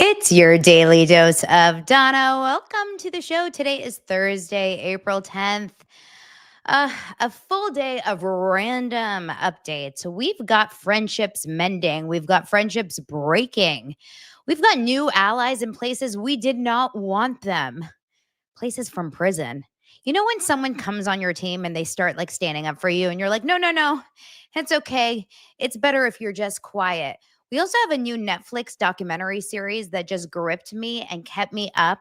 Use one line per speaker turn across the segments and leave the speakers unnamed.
It's your daily dose of Donna. Welcome to the show. Today is Thursday, April 10th. A full day of random updates. We've got friendships mending, we've got friendships breaking, we've got new allies in places we did not want them, places from prison. You know, when someone comes on your team and they start like standing up for you, and you're like, no, no, no, it's okay. It's better if you're just quiet. We also have a new Netflix documentary series that just gripped me and kept me up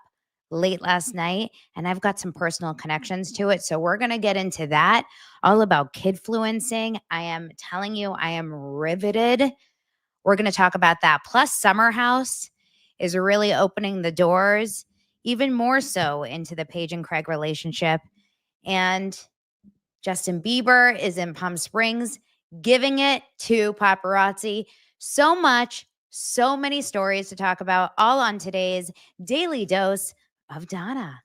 late last night. And I've got some personal connections to it. So we're going to get into that, all about kidfluencing. I am telling you, I am riveted. We're going to talk about that. Plus, Summer House is really opening the doors even more so into the Paige and Craig relationship. And Justin Bieber is in Palm Springs giving it to paparazzi. So much, so many stories to talk about, all on today's Daily Dose of Donna.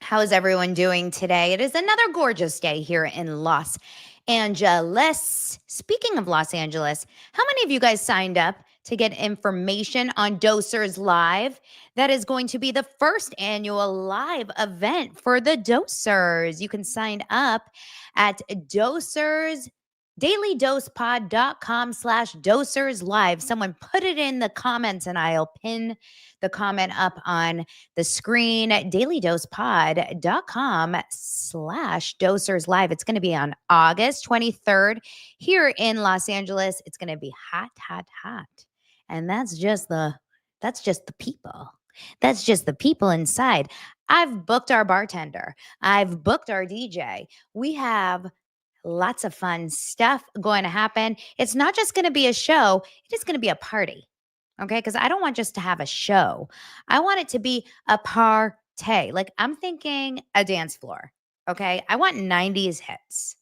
How's everyone doing today? It is another gorgeous day here in Los Angeles. Speaking of Los Angeles, how many of you guys signed up to get information on Dosers Live? That is going to be the first annual live event for the Dosers. You can sign up at dailydosepod.com/Dosers Live. Someone put it in the comments and I'll pin the comment up on the screen. dailydosepod.com/Dosers Live. It's going to be on August 23rd here in Los Angeles. It's going to be hot, hot, hot. And that's just the people. That's just the people inside. I've booked our bartender. I've booked our DJ. We have lots of fun stuff going to happen. It's not just going to be a show. It is going to be a party. Okay. Because I don't want just to have a show. I want it to be a party. Like, I'm thinking a dance floor. Okay. I want 90s hits.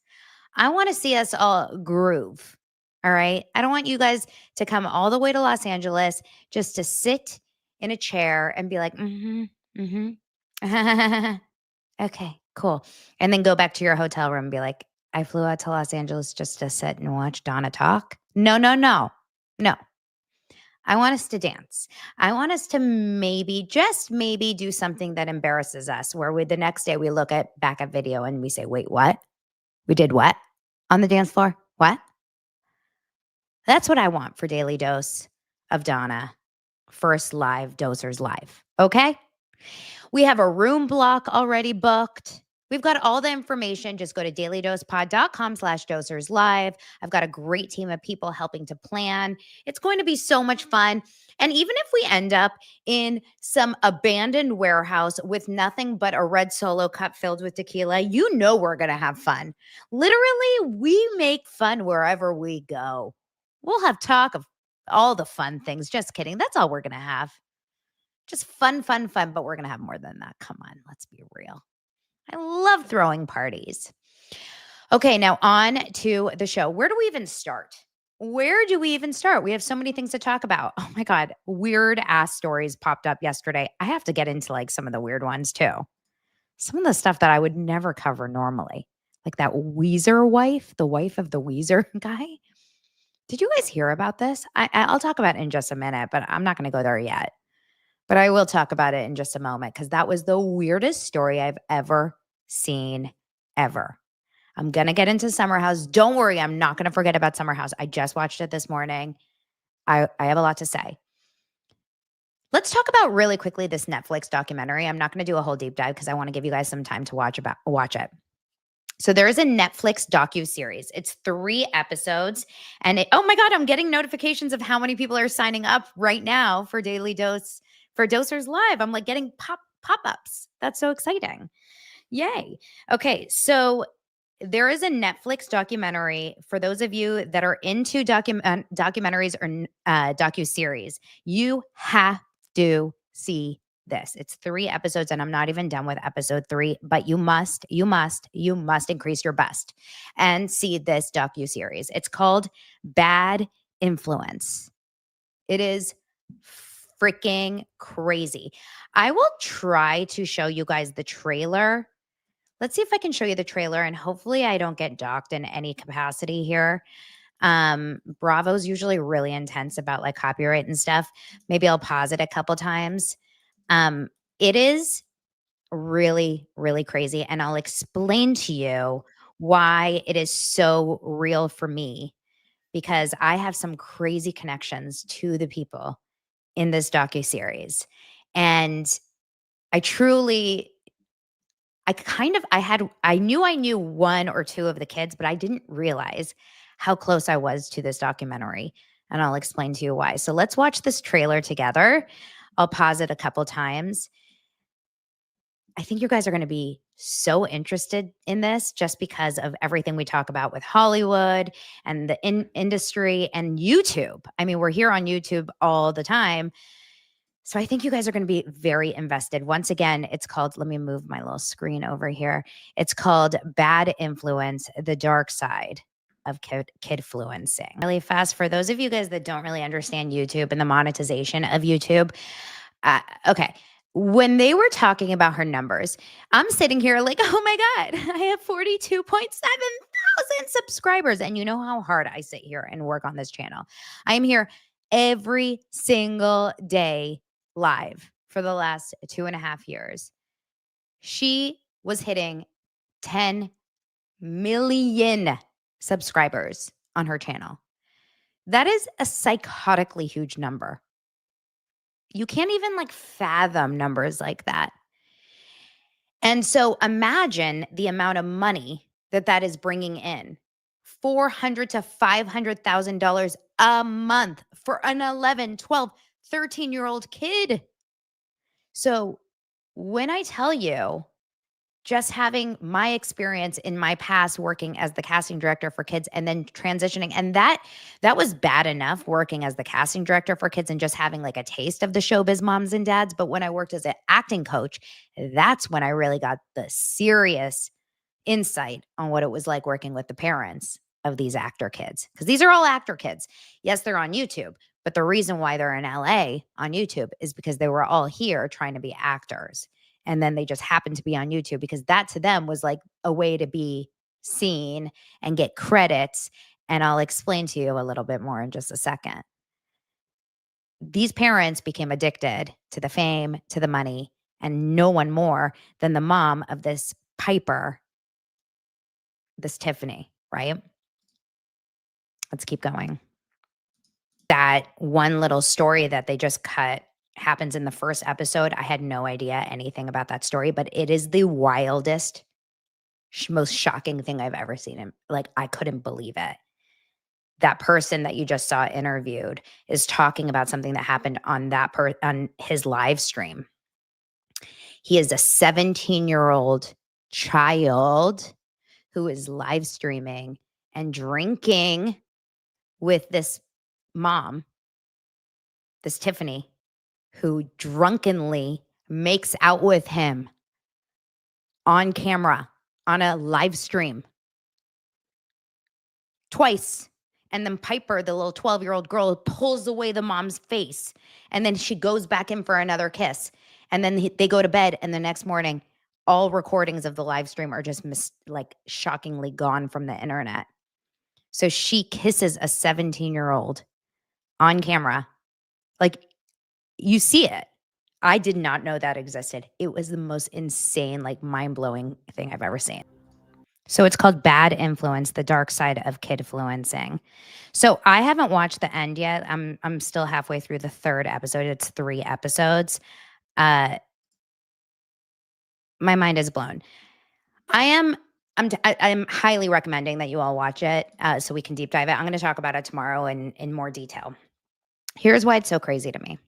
I want to see us all groove. All right. I don't want you guys to come all the way to Los Angeles just to sit in a chair and be like, okay, cool. And then go back to your hotel room and be like, I flew out to Los Angeles just to sit and watch Donna talk. No, no, no, no. I want us to dance. I want us to just maybe do something that embarrasses us, where the next day we look back at video and we say, wait, what? We did what on the dance floor? What? That's what I want for Daily Dose of Donna. First live Dosers Live. Okay? We have a room block already booked. We've got all the information. Just go to dailydosepod.com/Dosers Live. I've got a great team of people helping to plan. It's going to be so much fun. And even if we end up in some abandoned warehouse with nothing but a red Solo cup filled with tequila, you know we're going to have fun. Literally, we make fun wherever we go. We'll have talk of all the fun things. Just kidding. That's all we're going to have. Just fun, fun, fun. But we're going to have more than that. Come on, let's be real. I love throwing parties. Okay, now on to the show. Where do we even start? Where do we even start? We have so many things to talk about. Oh my God, weird ass stories popped up yesterday. I have to get into like some of the weird ones too. Some of the stuff that I would never cover normally. Like that Weezer wife, the wife of the Weezer guy. Did you guys hear about this? I'll talk about it in just a minute, but I'm not going to go there yet. But I will talk about it in just a moment because that was the weirdest story I've ever seen, ever. I'm going to get into Summer House. Don't worry, I'm not going to forget about Summer House. I just watched it this morning. I have a lot to say. Let's talk about really quickly this Netflix documentary. I'm not going to do a whole deep dive because I want to give you guys some time to watch it. So there is a Netflix docuseries. It's 3 episodes. And oh my God, I'm getting notifications of how many people are signing up right now for Daily Dose. For Dosers Live, I'm like getting pop-ups. That's so exciting. Yay. Okay, so there is a Netflix documentary for those of you that are into documentaries or docuseries. You have to see this. It's 3 episodes, and I'm not even done with episode 3, but you must increase your best and see this docuseries. It's called Bad Influence. It is freaking crazy. I will try to show you guys the trailer. Let's see if I can show you the trailer, and hopefully I don't get docked in any capacity here. Bravo's usually really intense about like copyright and stuff. Maybe I'll pause it a couple times. It is really, really crazy. And I'll explain to you why it is so real for me, because I have some crazy connections to the people in this docuseries. And I truly, I knew one or two of the kids, but I didn't realize how close I was to this documentary. And I'll explain to you why. So let's watch this trailer together. I'll pause it a couple times. I think you guys are going to be so interested in this just because of everything we talk about with Hollywood and the industry and YouTube. I mean, we're here on YouTube all the time. So I think you guys are going to be very invested. Once again, it's called, let me move my little screen over here. It's called Bad Influence, the Dark Side of Kidfluencing. Really fast, for those of you guys that don't really understand YouTube and the monetization of YouTube. Okay. When they were talking about her numbers, I'm sitting here like, oh my God, I have 42.7 thousand subscribers. And you know how hard I sit here and work on this channel. I am here every single day live for the last 2.5 years. She was hitting 10 million subscribers on her channel. That is a psychotically huge number. You can't even like fathom numbers like that. And so imagine the amount of money that is bringing in. $400,000 to $500,000 a month for an 11, 12, 13-year-old kid. So when I tell you, just having my experience in my past working as the casting director for kids and then transitioning, and that was bad enough working as the casting director for kids and just having like a taste of the showbiz moms and dads. But when I worked as an acting coach, that's when I really got the serious insight on what it was like working with the parents of these actor kids. Because these are all actor kids. Yes, they're on YouTube, but the reason why they're in LA on YouTube is because they were all here trying to be actors. And then they just happened to be on YouTube because that to them was like a way to be seen and get credits. And I'll explain to you a little bit more in just a second. These parents became addicted to the fame, to the money, and no one more than the mom of this Piper, this Tiffany, right? Let's keep going. That one little story that they just cut happens in the first episode. I had no idea anything about that story, but it is the wildest, most shocking thing I've ever seen. And like, I couldn't believe it. That person that you just saw interviewed is talking about something that happened on on his live stream. He is a 17-year-old child who is live streaming and drinking with this mom, this Tiffany, who drunkenly makes out with him on camera, on a live stream twice. And then Piper, the little 12-year-old girl, pulls away the mom's face. And then she goes back in for another kiss. And then they go to bed. And the next morning, all recordings of the live stream are just shockingly gone from the internet. So she kisses a 17-year-old on camera. Like, you see it. I did not know that existed. It was the most insane, like mind-blowing thing I've ever seen. So it's called Bad Influence, the Dark Side of Kidfluencing. So I haven't watched the end yet. I'm still halfway through the 3rd episode. It's 3 episodes. My mind is blown. I'm highly recommending that you all watch it so we can deep dive it. I'm going to talk about it tomorrow in more detail. Here's why it's so crazy to me.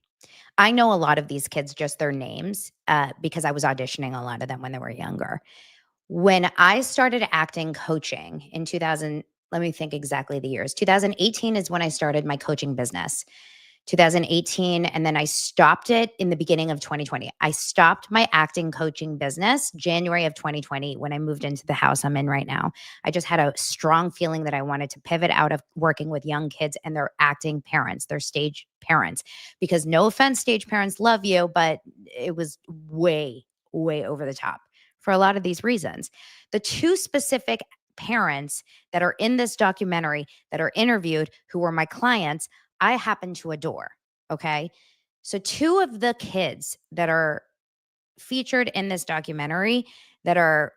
I know a lot of these kids, just their names, because I was auditioning a lot of them when they were younger. When I started acting coaching in 2000, let me think exactly the years. 2018 is when I started my coaching business. 2018, and then I stopped it in the beginning of 2020. I stopped my acting coaching business January of 2020 when I moved into the house I'm in right now. I just had a strong feeling that I wanted to pivot out of working with young kids and their acting parents, their stage parents, because no offense, stage parents love you, but it was way, way over the top for a lot of these reasons. The two specific parents that are in this documentary that are interviewed who were my clients, I happen to adore. Okay. So, two of the kids that are featured in this documentary,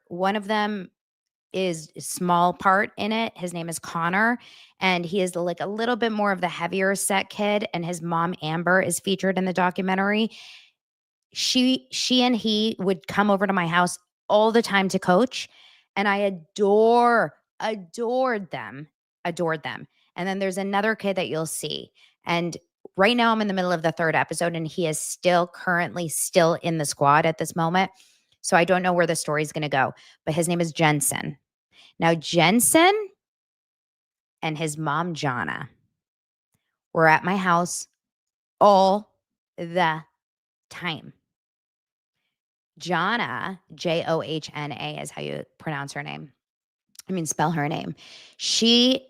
one of them is a small part in it. His name is Connor, and he is like a little bit more of the heavier set kid. And his mom, Amber, is featured in the documentary. She and he would come over to my house all the time to coach, and I adored them, adored them. And then there's another kid that you'll see. And right now I'm in the middle of the third episode, and he is currently still in the squad at this moment. So I don't know where the story is going to go, but his name is Jensen. Now, Jensen and his mom, Jonna, were at my house all the time. Jonna, Johna, is how you pronounce her name. Spell her name. She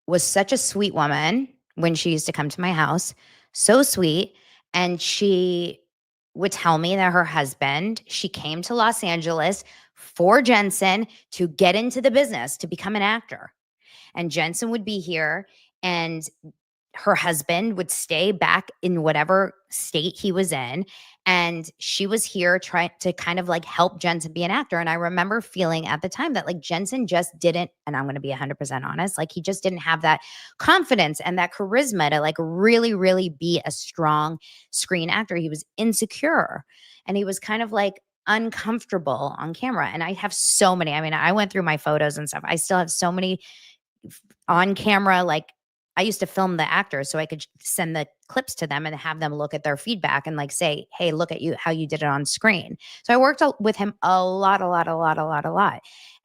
was such a sweet woman when she used to come to my house. So sweet. And she would tell me that her husband, she came to Los Angeles for Jensen to get into the business, to become an actor. And Jensen would be here, and her husband would stay back in whatever state he was in. And she was here trying to kind of like help Jensen be an actor. And I remember feeling at the time that like Jensen just didn't, and I'm going to be 100% honest, like he just didn't have that confidence and that charisma to like really, really be a strong screen actor. He was insecure, and he was kind of like uncomfortable on camera. And I have so many, I went through my photos and stuff. I still have so many on camera, like I used to film the actors so I could send the clips to them and have them look at their feedback and like say, hey, look at you, how you did it on screen. So I worked with him a lot.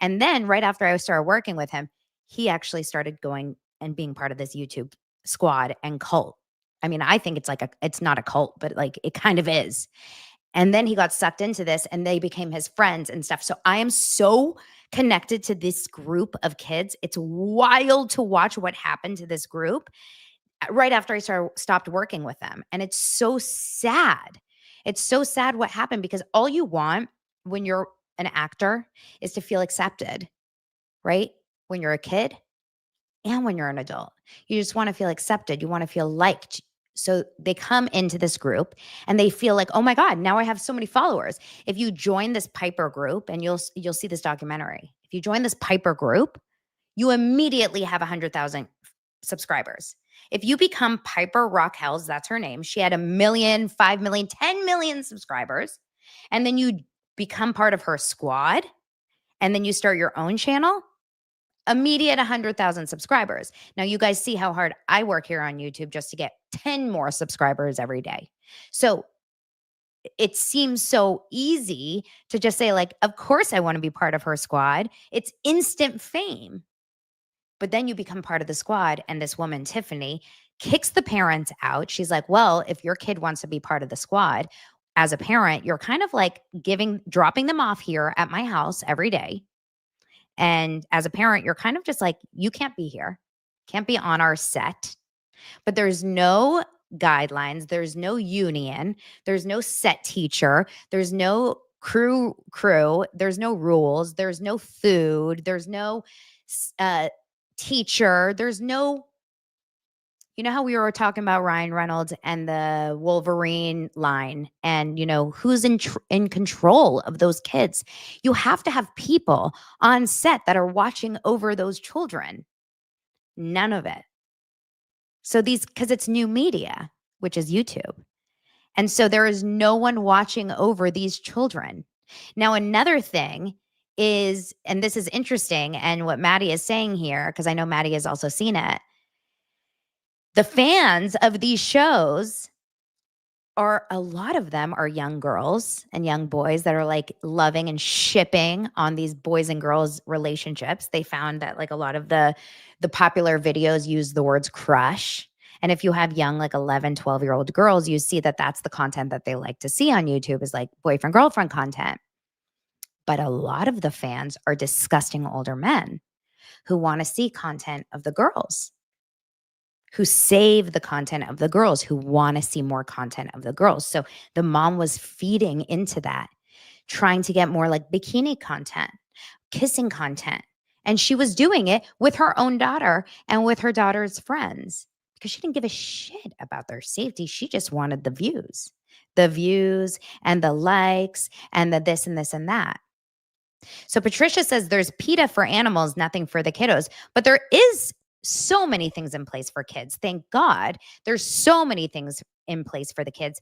And then right after I started working with him, he actually started going and being part of this YouTube squad and cult. I think it's not a cult, but like it kind of is. And then he got sucked into this and they became his friends and stuff. So I am so connected to this group of kids. It's wild to watch what happened to this group right after I stopped working with them. And it's so sad. It's so sad what happened, because all you want when you're an actor is to feel accepted, right? When you're a kid and when you're an adult, you just want to feel accepted. You want to feel liked. So they come into this group and they feel like, oh my God, now I have so many followers. If you join this Piper group, and you'll see this documentary, if you join this Piper group, you immediately have 100,000 subscribers. If you become Piper Rockhells, that's her name. She had 1 million, 5 million, 10 million subscribers. And then you become part of her squad. And then you start your own channel. Immediate 100,000 subscribers. Now you guys see how hard I work here on YouTube just to get 10 more subscribers every day. So it seems so easy to just say like, of course I want to be part of her squad. It's instant fame. But then you become part of the squad, and this woman, Tiffany, kicks the parents out. She's like, well, if your kid wants to be part of the squad, as a parent, you're kind of like dropping them off here at my house every day. And as a parent, you're kind of just like, you can't be here, can't be on our set. But there's no guidelines. There's no union. There's no set teacher. There's no crew. There's no rules. There's no food. There's no teacher. There's no, you know how we were talking about Ryan Reynolds and the Wolverine line, and who's in control of those kids? You have to have people on set that are watching over those children. None of it. So because it's new media, which is YouTube. And so there is no one watching over these children. Now, another thing is, and this is interesting, and what Maddie is saying here, because I know Maddie has also seen it, the fans of these shows a lot of them are young girls and young boys that are like loving and shipping on these boys and girls relationships. They found that like a lot of the popular videos use the words crush. And if you have young, like 11, 12-year-old girls, you see that that's the content that they like to see on YouTube is like boyfriend, girlfriend content. But a lot of the fans are disgusting older men who want to see content of the girls, who save the content of the girls, who want to see more content of the girls. So the mom was feeding into that, trying to get more like bikini content, kissing content. And she was doing it with her own daughter and with her daughter's friends because she didn't give a shit about their safety. She just wanted the views and the likes and the this and this and that. So Patricia says there's PETA for animals, nothing for the kiddos. But there is so many things in place for kids. Thank God there's so many things in place for the kids,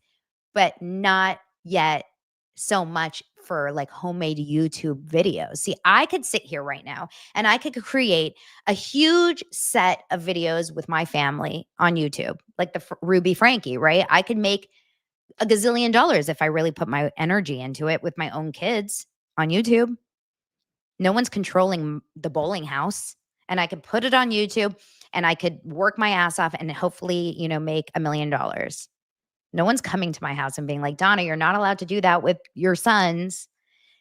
but not yet so much for like homemade YouTube videos. See, I could sit here right now and I could create a huge set of videos with my family on YouTube, like the Ruby Frankie, right? I could make a gazillion dollars if I really put my energy into it with my own kids on YouTube. No one's controlling the bowling house, and I could put it on YouTube and I could work my ass off and hopefully, make $1 million. No one's coming to my house and being like, Donna, you're not allowed to do that with your sons.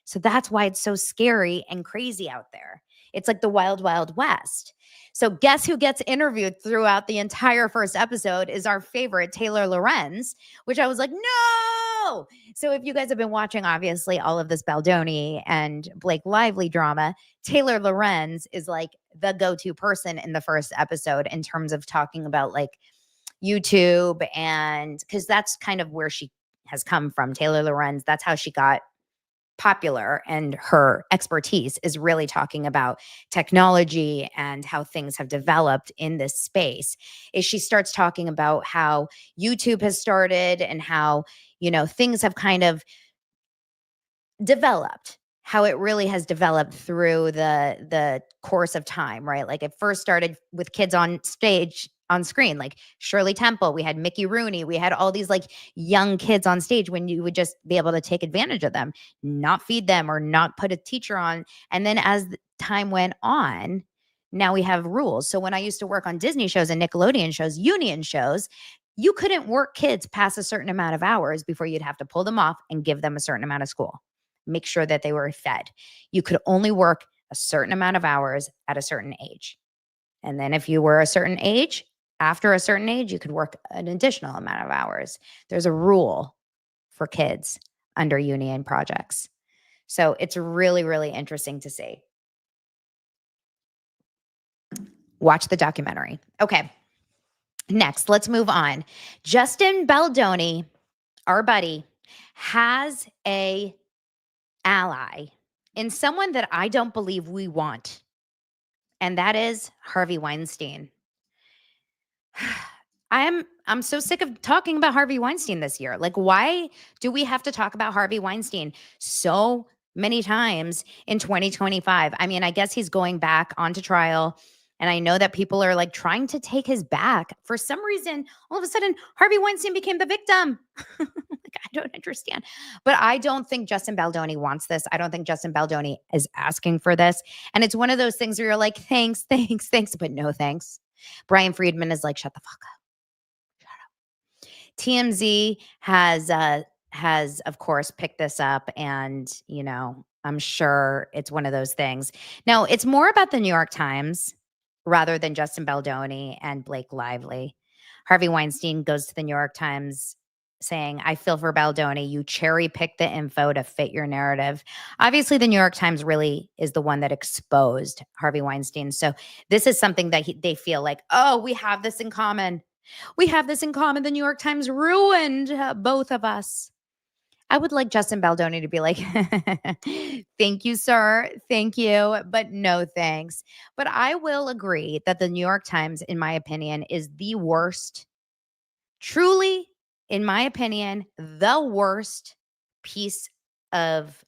So that's why it's so scary and crazy out there. It's like the wild, wild west. So guess who gets interviewed throughout the entire first episode is our favorite Taylor Lorenz, which I was like, no. So if you guys have been watching, obviously, all of this Baldoni and Blake Lively drama, Taylor Lorenz is like the go-to person in the first episode in terms of talking about like YouTube, and because that's kind of where she has come from. Taylor Lorenz, that's how she got popular, and her expertise is really talking about technology and how things have developed in this space. Is she starts talking about how YouTube has started and how, things have kind of developed, how it really has developed through the course of time, right? Like it first started with kids on stage on screen, like Shirley Temple, we had Mickey Rooney, we had all these like young kids on stage when you would just be able to take advantage of them, not feed them or not put a teacher on. And then as the time went on, now we have rules. So when I used to work on Disney shows and Nickelodeon shows, union shows, you couldn't work kids past a certain amount of hours before you'd have to pull them off and give them a certain amount of school. Make sure that they were fed. You could only work a certain amount of hours at a certain age. And then if you were a certain age, after a certain age, you could work an additional amount of hours. There's a rule for kids under union projects. So it's really, really interesting to see. Watch the documentary. Okay. Next, let's move on. Justin Baldoni, our buddy, has a ally in someone that I don't believe we want. And that is Harvey Weinstein. I'm so sick of talking about Harvey Weinstein this year. Like, why do we have to talk about Harvey Weinstein so many times in 2025? I mean, I guess he's going back onto trial. And I know that people are like trying to take his back. For some reason, all of a sudden, Harvey Weinstein became the victim. Like, I don't understand. But I don't think Justin Baldoni wants this. I don't think Justin Baldoni is asking for this. And it's one of those things where you're like, thanks, but no thanks. Brian Friedman is like, shut the fuck up. TMZ has of course picked this up, and I'm sure it's one of those things. Now, it's more about the New York Times rather than Justin Baldoni and Blake Lively. Harvey Weinstein goes to the New York Times saying, I feel for Baldoni. You cherry pick the info to fit your narrative. Obviously, the New York Times really is the one that exposed Harvey Weinstein. So this is something that they feel like, oh, we have this in common. We have this in common. The New York Times ruined both of us. I would like Justin Baldoni to be like, thank you, sir. Thank you, but no thanks. But I will agree that the New York Times, in my opinion, is the worst, truly, in my opinion, the worst piece of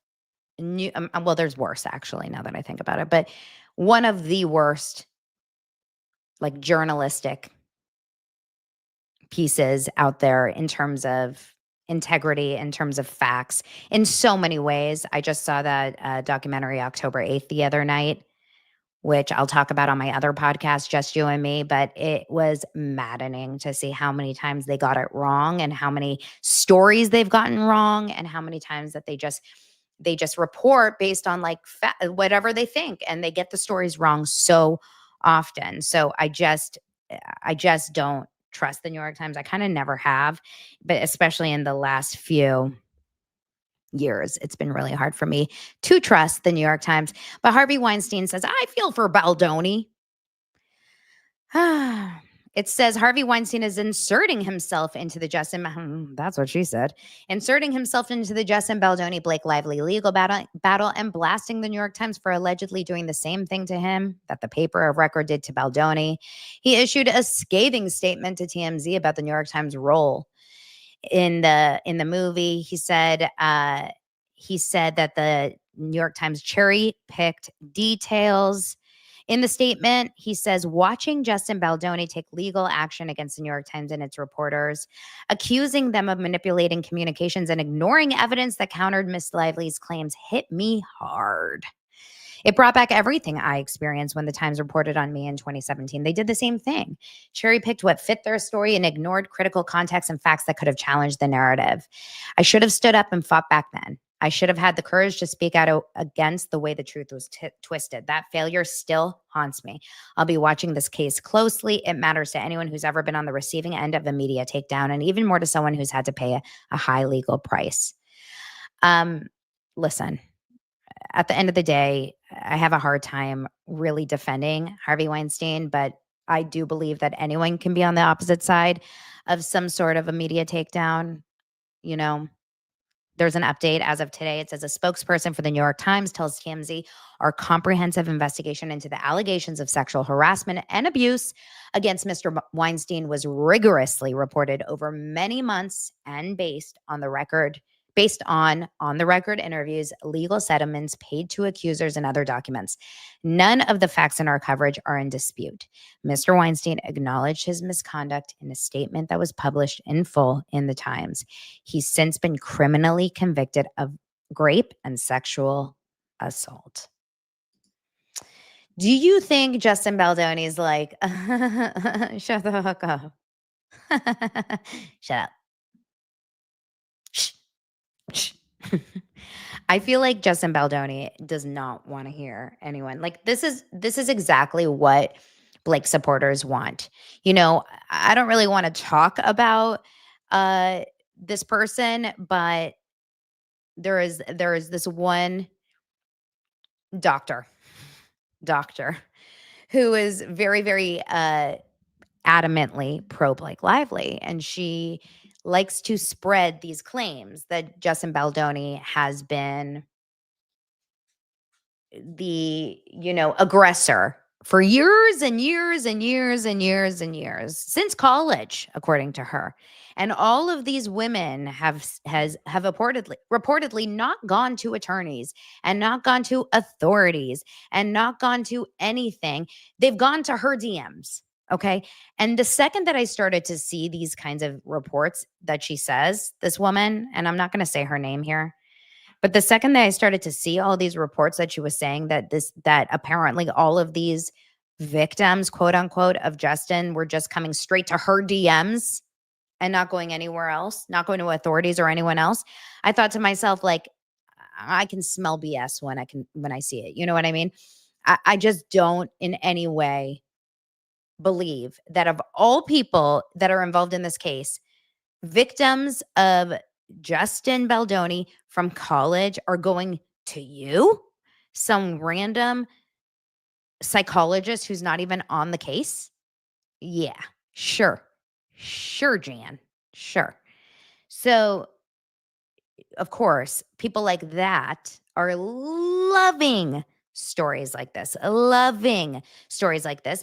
new. Well, there's worse, actually, now that I think about it, but one of the worst, like, journalistic pieces out there in terms of integrity, in terms of facts, in so many ways. I just saw that documentary October 8th the other night. which I'll talk about on my other podcast, Just You and Me, but it was maddening to see how many times they got it wrong and how many stories they've gotten wrong and how many times that they just report based on like whatever they think, and they get the stories wrong so often. So I just don't trust the New York Times. I kind of never have, but especially in the last few years, it's been really hard for me to trust the New York Times. But Harvey Weinstein says, I feel for Baldoni. It says Harvey Weinstein is inserting himself into the that's what she said, inserting himself into the Justin Baldoni Blake Lively legal battle and blasting the New York Times for allegedly doing the same thing to him that the paper of record did to Baldoni. He issued a scathing statement to TMZ about the New York Times role in the movie. He said that the New York Times cherry picked details. In the statement, he says, watching Justin Baldoni take legal action against the New York Times and its reporters, accusing them of manipulating communications and ignoring evidence that countered Miss Lively's claims hit me hard. It brought back everything I experienced when the Times reported on me in 2017. They did the same thing. Cherry picked what fit their story and ignored critical context and facts that could have challenged the narrative. I should have stood up and fought back then. I should have had the courage to speak out against the way the truth was twisted. That failure still haunts me. I'll be watching this case closely. It matters to anyone who's ever been on the receiving end of a media takedown, and even more to someone who's had to pay a high legal price. Listen, at the end of the day, I have a hard time really defending Harvey Weinstein, but I do believe that anyone can be on the opposite side of some sort of a media takedown. You know, there's an update as of today. It says a spokesperson for the New York Times tells TMZ our comprehensive investigation into the allegations of sexual harassment and abuse against Mr. Weinstein was rigorously reported over many months and based on the record interviews, legal settlements paid to accusers, and other documents. None of the facts in our coverage are in dispute. Mr. Weinstein acknowledged his misconduct in a statement that was published in full in the Times. He's since been criminally convicted of rape and sexual assault. Do you think Justin Baldoni is like, shut the fuck up? Shut up. Shh. Shh. I feel like Justin Baldoni does not want to hear anyone. Like this is exactly what Blake supporters want. You know, I don't really want to talk about this person, but there is this one doctor who is very, very adamantly pro Blake Lively, and she likes to spread these claims that Justin Baldoni has been the, aggressor for years and years and years and years and years, since college, according to her. And all of these women have reportedly not gone to attorneys and not gone to authorities and not gone to anything. They've gone to her DMs. Okay. And the second that I started to see these kinds of reports that she says, this woman, and I'm not going to say her name here, but the second that I started to see all these reports that she was saying that apparently all of these victims, quote unquote, of Justin were just coming straight to her DMs and not going anywhere else, not going to authorities or anyone else, I thought to myself, like, I can smell BS when I see it. You know what I mean? I just don't in any way believe that of all people that are involved in this case, victims of Justin Baldoni from college are going to you, some random psychologist who's not even on the case. Yeah, sure, Jan, sure. So, of course, people like that are loving stories like this,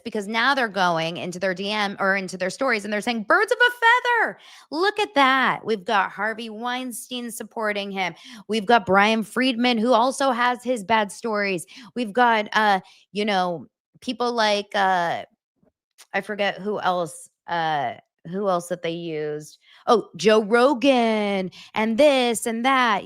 because now they're going into their DM or into their stories and they're saying birds of a feather. Look at that. We've got Harvey Weinstein supporting him. We've got Brian Friedman, who also has his bad stories. We've got, people like, I forget who else that they used. Oh, Joe Rogan and this and that,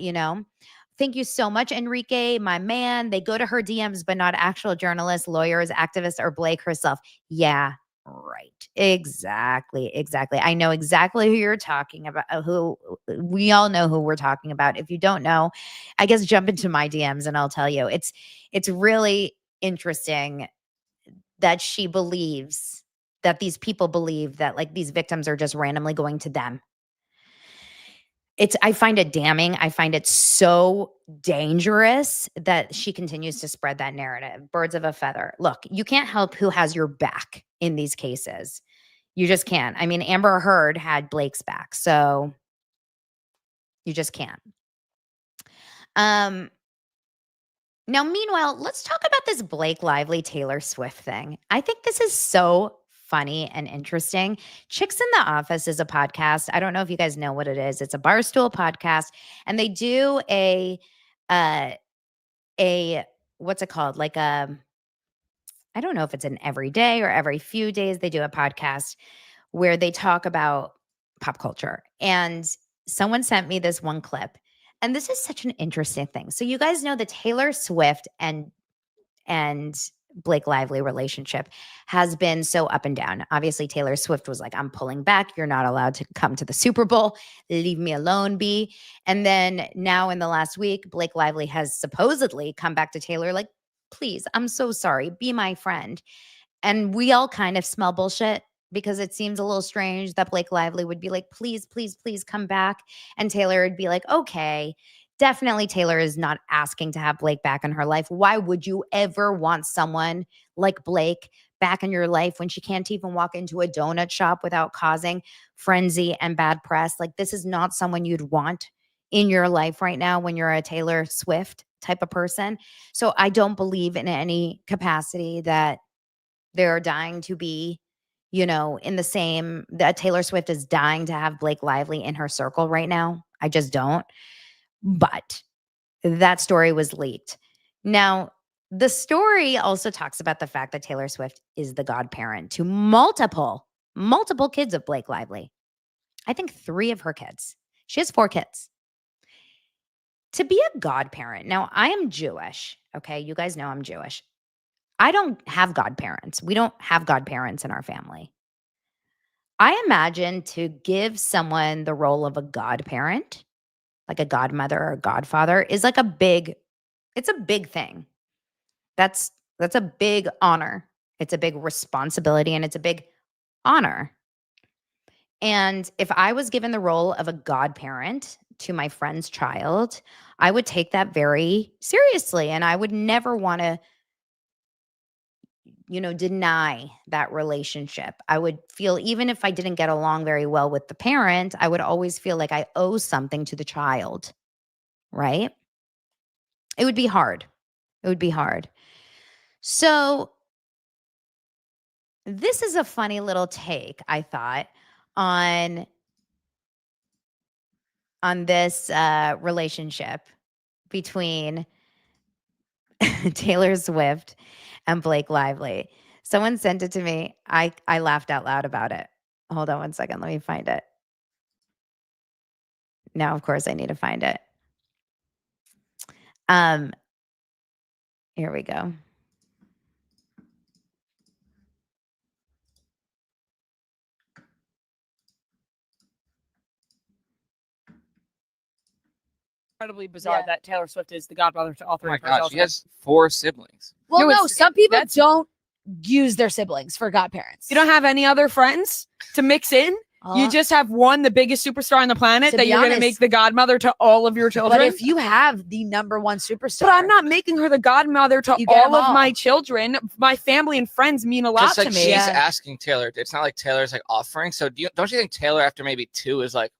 Thank you so much, Enrique, my man. They go to her DMs, but not actual journalists, lawyers, activists, or Blake herself. Yeah, right. Exactly. I know exactly who you're talking about. We all know who we're talking about. If you don't know, I guess jump into my DMs and I'll tell you. It's really interesting that she believes that these people believe that like these victims are just randomly going to them. I find it damning. I find it so dangerous that she continues to spread that narrative. Birds of a feather. Look, you can't help who has your back in these cases. You just can't. I mean, Amber Heard had Blake's back, so you just can't. Now, meanwhile, let's talk about this Blake Lively Taylor Swift thing. I think this is so funny and interesting. Chicks in the Office is a podcast. I don't know if you guys know what it is. It's a Barstool podcast, and they do a what's it called? Like I don't know if it's an every day or every few days they do a podcast where they talk about pop culture. And someone sent me this one clip. And this is such an interesting thing. So you guys know the Taylor Swift and Blake Lively relationship has been so up and down. Obviously, Taylor Swift was like, I'm pulling back. You're not allowed to come to the Super Bowl. Leave me alone, B. And then now in the last week, Blake Lively has supposedly come back to Taylor like, please, I'm so sorry. Be my friend. And we all kind of smell bullshit because it seems a little strange that Blake Lively would be like, please, please, please come back. And Taylor would be like, okay. Definitely Taylor is not asking to have Blake back in her life. Why would you ever want someone like Blake back in your life when she can't even walk into a donut shop without causing frenzy and bad press? Like, this is not someone you'd want in your life right now when you're a Taylor Swift type of person. So I don't believe in any capacity that they're dying to be, in the same, that Taylor Swift is dying to have Blake Lively in her circle right now. I just don't. But that story was leaked. Now, the story also talks about the fact that Taylor Swift is the godparent to multiple kids of Blake Lively. I think 3 of her kids. She has 4 kids. To be a godparent. Now, I am Jewish. Okay. You guys know I'm Jewish. I don't have godparents. We don't have godparents in our family. I imagine to give someone the role of a godparent, like a godmother or a godfather, is like it's a big thing. That's a big honor. It's a big responsibility and it's a big honor. And if I was given the role of a godparent to my friend's child, I would take that very seriously and I would never want to deny that relationship. I would feel, even if I didn't get along very well with the parent, I would always feel like I owe something to the child, right? It would be hard. So this is a funny little take, I thought, on this relationship between Taylor Swift and Blake Lively. Someone sent it to me. I laughed out loud about it. Hold on one second. Let me find it. Now, of course, I need to find it. Here we go.
Incredibly bizarre that Taylor Swift is the godmother to all 3 of her.
Oh my gosh, she has 4 siblings.
Well, no, some people don't use their siblings for godparents.
You don't have any other friends to mix in? You just have one, the biggest superstar on the planet, that you're going to make the godmother to all of your children?
But if you have the number 1 superstar.
But I'm not making her the godmother to all of my children. My family and friends mean a lot to me.
She's asking Taylor. It's not like Taylor's like offering. So don't you think Taylor after maybe 2 is like,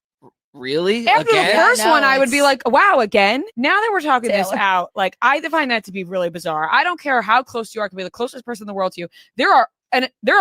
really?
After
again?
the first one, I would be like, wow, again? Now that we're talking this out, like, I find that to be really bizarre. I don't care how close you are. It could be the closest person in the world to you. There are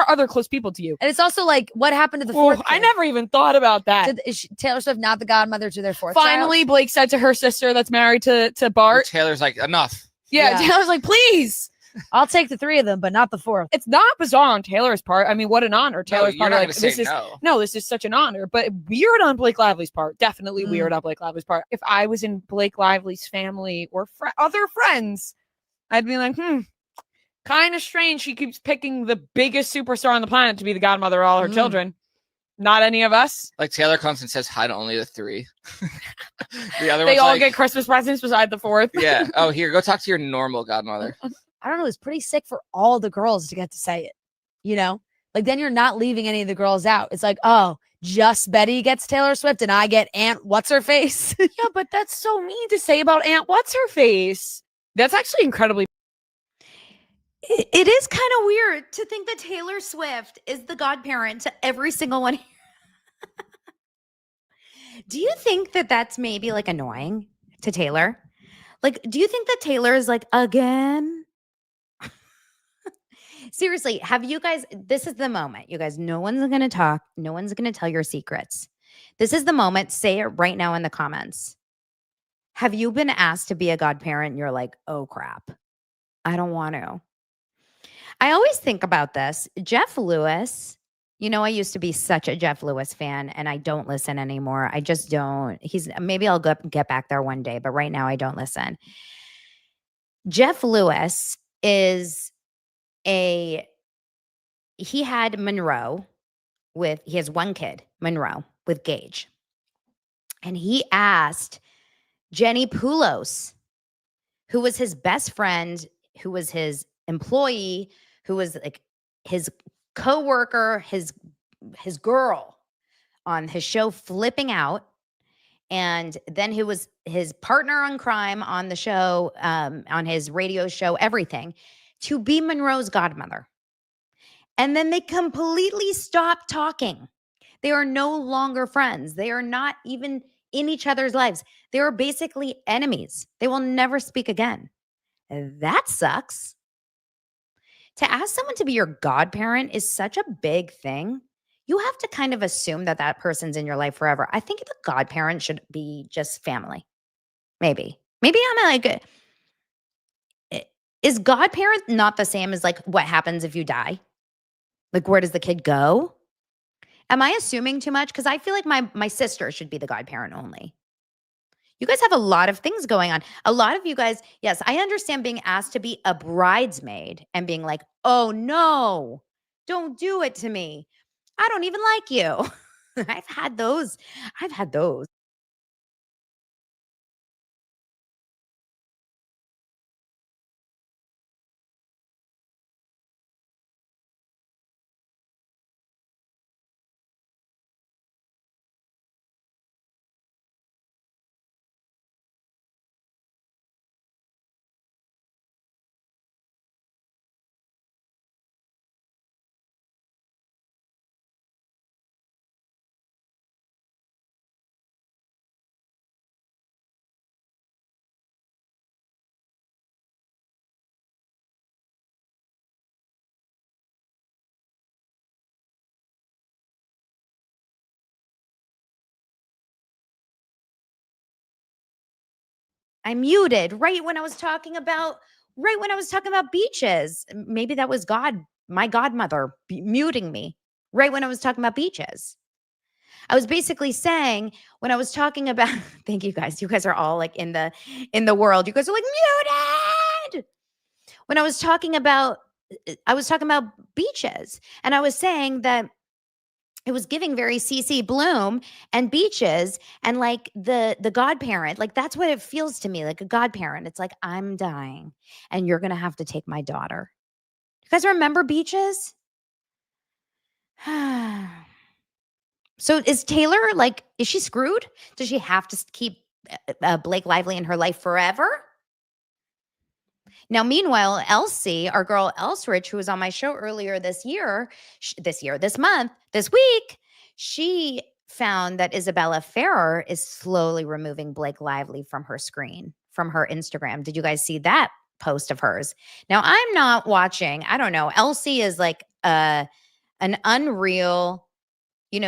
other close people to you.
And it's also like, what happened to the 4th?
I never even thought about that.
Is Taylor Swift not the godmother to their 4th
Finally, Blake said to her sister that's married to Bart.
Taylor's like, enough.
Yeah, Taylor's like, please.
I'll take the 3 of them, but not the 4th.
It's not bizarre on Taylor's part. I mean, what an honor.
No,
Taylor's
you're
part,
not
like,
gonna say
this is
no.
this is such an honor, but weird on Blake Lively's part. Definitely weird on Blake Lively's part. If I was in Blake Lively's family or other friends, I'd be like, kind of strange. She keeps picking the biggest superstar on the planet to be the godmother of all her children. Not any of us.
Like Taylor comes and says hi to only the 3. The other
They
one's
all
like,
get Christmas presents beside the 4th.
yeah. Oh, here, go talk to your normal godmother.
I don't know. It's pretty sick for all the girls to get to say it. You know, like then you're not leaving any of the girls out. It's like, oh, just Betty gets Taylor Swift and I get Aunt What's Her Face.
Yeah, but that's so mean to say about Aunt What's Her Face. That's actually incredibly.
It is kind of weird to think that Taylor Swift is the godparent to every single one here. Do you think that that's maybe like annoying to Taylor? Like, do you think that Taylor is like, again? Seriously, have you guys, this is the moment. You guys, no one's going to talk. No one's going to tell your secrets. This is the moment. Say it right now in the comments. Have you been asked to be a godparent and you're like, oh crap, I don't want to? I always think about this. Jeff Lewis, you know, I used to be such a Jeff Lewis fan and I don't listen anymore. I just don't. Maybe I'll get back there one day, but right now I don't listen. Jeff Lewis he had Monroe he has one kid, Monroe, with Gage. And he asked Jenny Poulos, who was his best friend, who was his employee, who was like his coworker, his girl on his show Flipping Out. And then who was his partner on crime on the show, on his radio show, everything, to be Monroe's godmother. And then they completely stopped talking. They are no longer friends. They are not even in each other's lives. They are basically enemies. They will never speak again. That sucks. To ask someone to be your godparent is such a big thing. You have to kind of assume that that person's in your life forever. I think the godparent should be just family. Maybe I'm like, is godparent not the same as like what happens if you die? Like, where does the kid go? Am I assuming too much? Because I feel like my sister should be the godparent only. You guys have a lot of things going on. A lot of you guys, yes, I understand being asked to be a bridesmaid and being like, oh no, don't do it to me. I don't even like you. I've had those. I muted right when I was talking about beaches. Maybe that was God, my godmother, muting me right when I was talking about beaches. I was basically saying when I was talking about thank you guys. You guys are all like in the world. You guys are like muted. When I was talking about beaches, and I was saying that it was giving very CC Bloom and beaches and like the godparent. Like that's what it feels to me, like a godparent. It's like, I'm dying and you're going to have to take my daughter. You guys remember beaches? So is Taylor like, is she screwed? Does she have to keep Blake Lively in her life forever? Now, meanwhile, Elsie, our girl Elsrich, who was on my show earlier this week, she found that Isabella Ferrer is slowly removing Blake Lively from her screen, from her Instagram. Did you guys see that post of hers? Now, I'm not watching. I don't know. Elsie is like an unreal,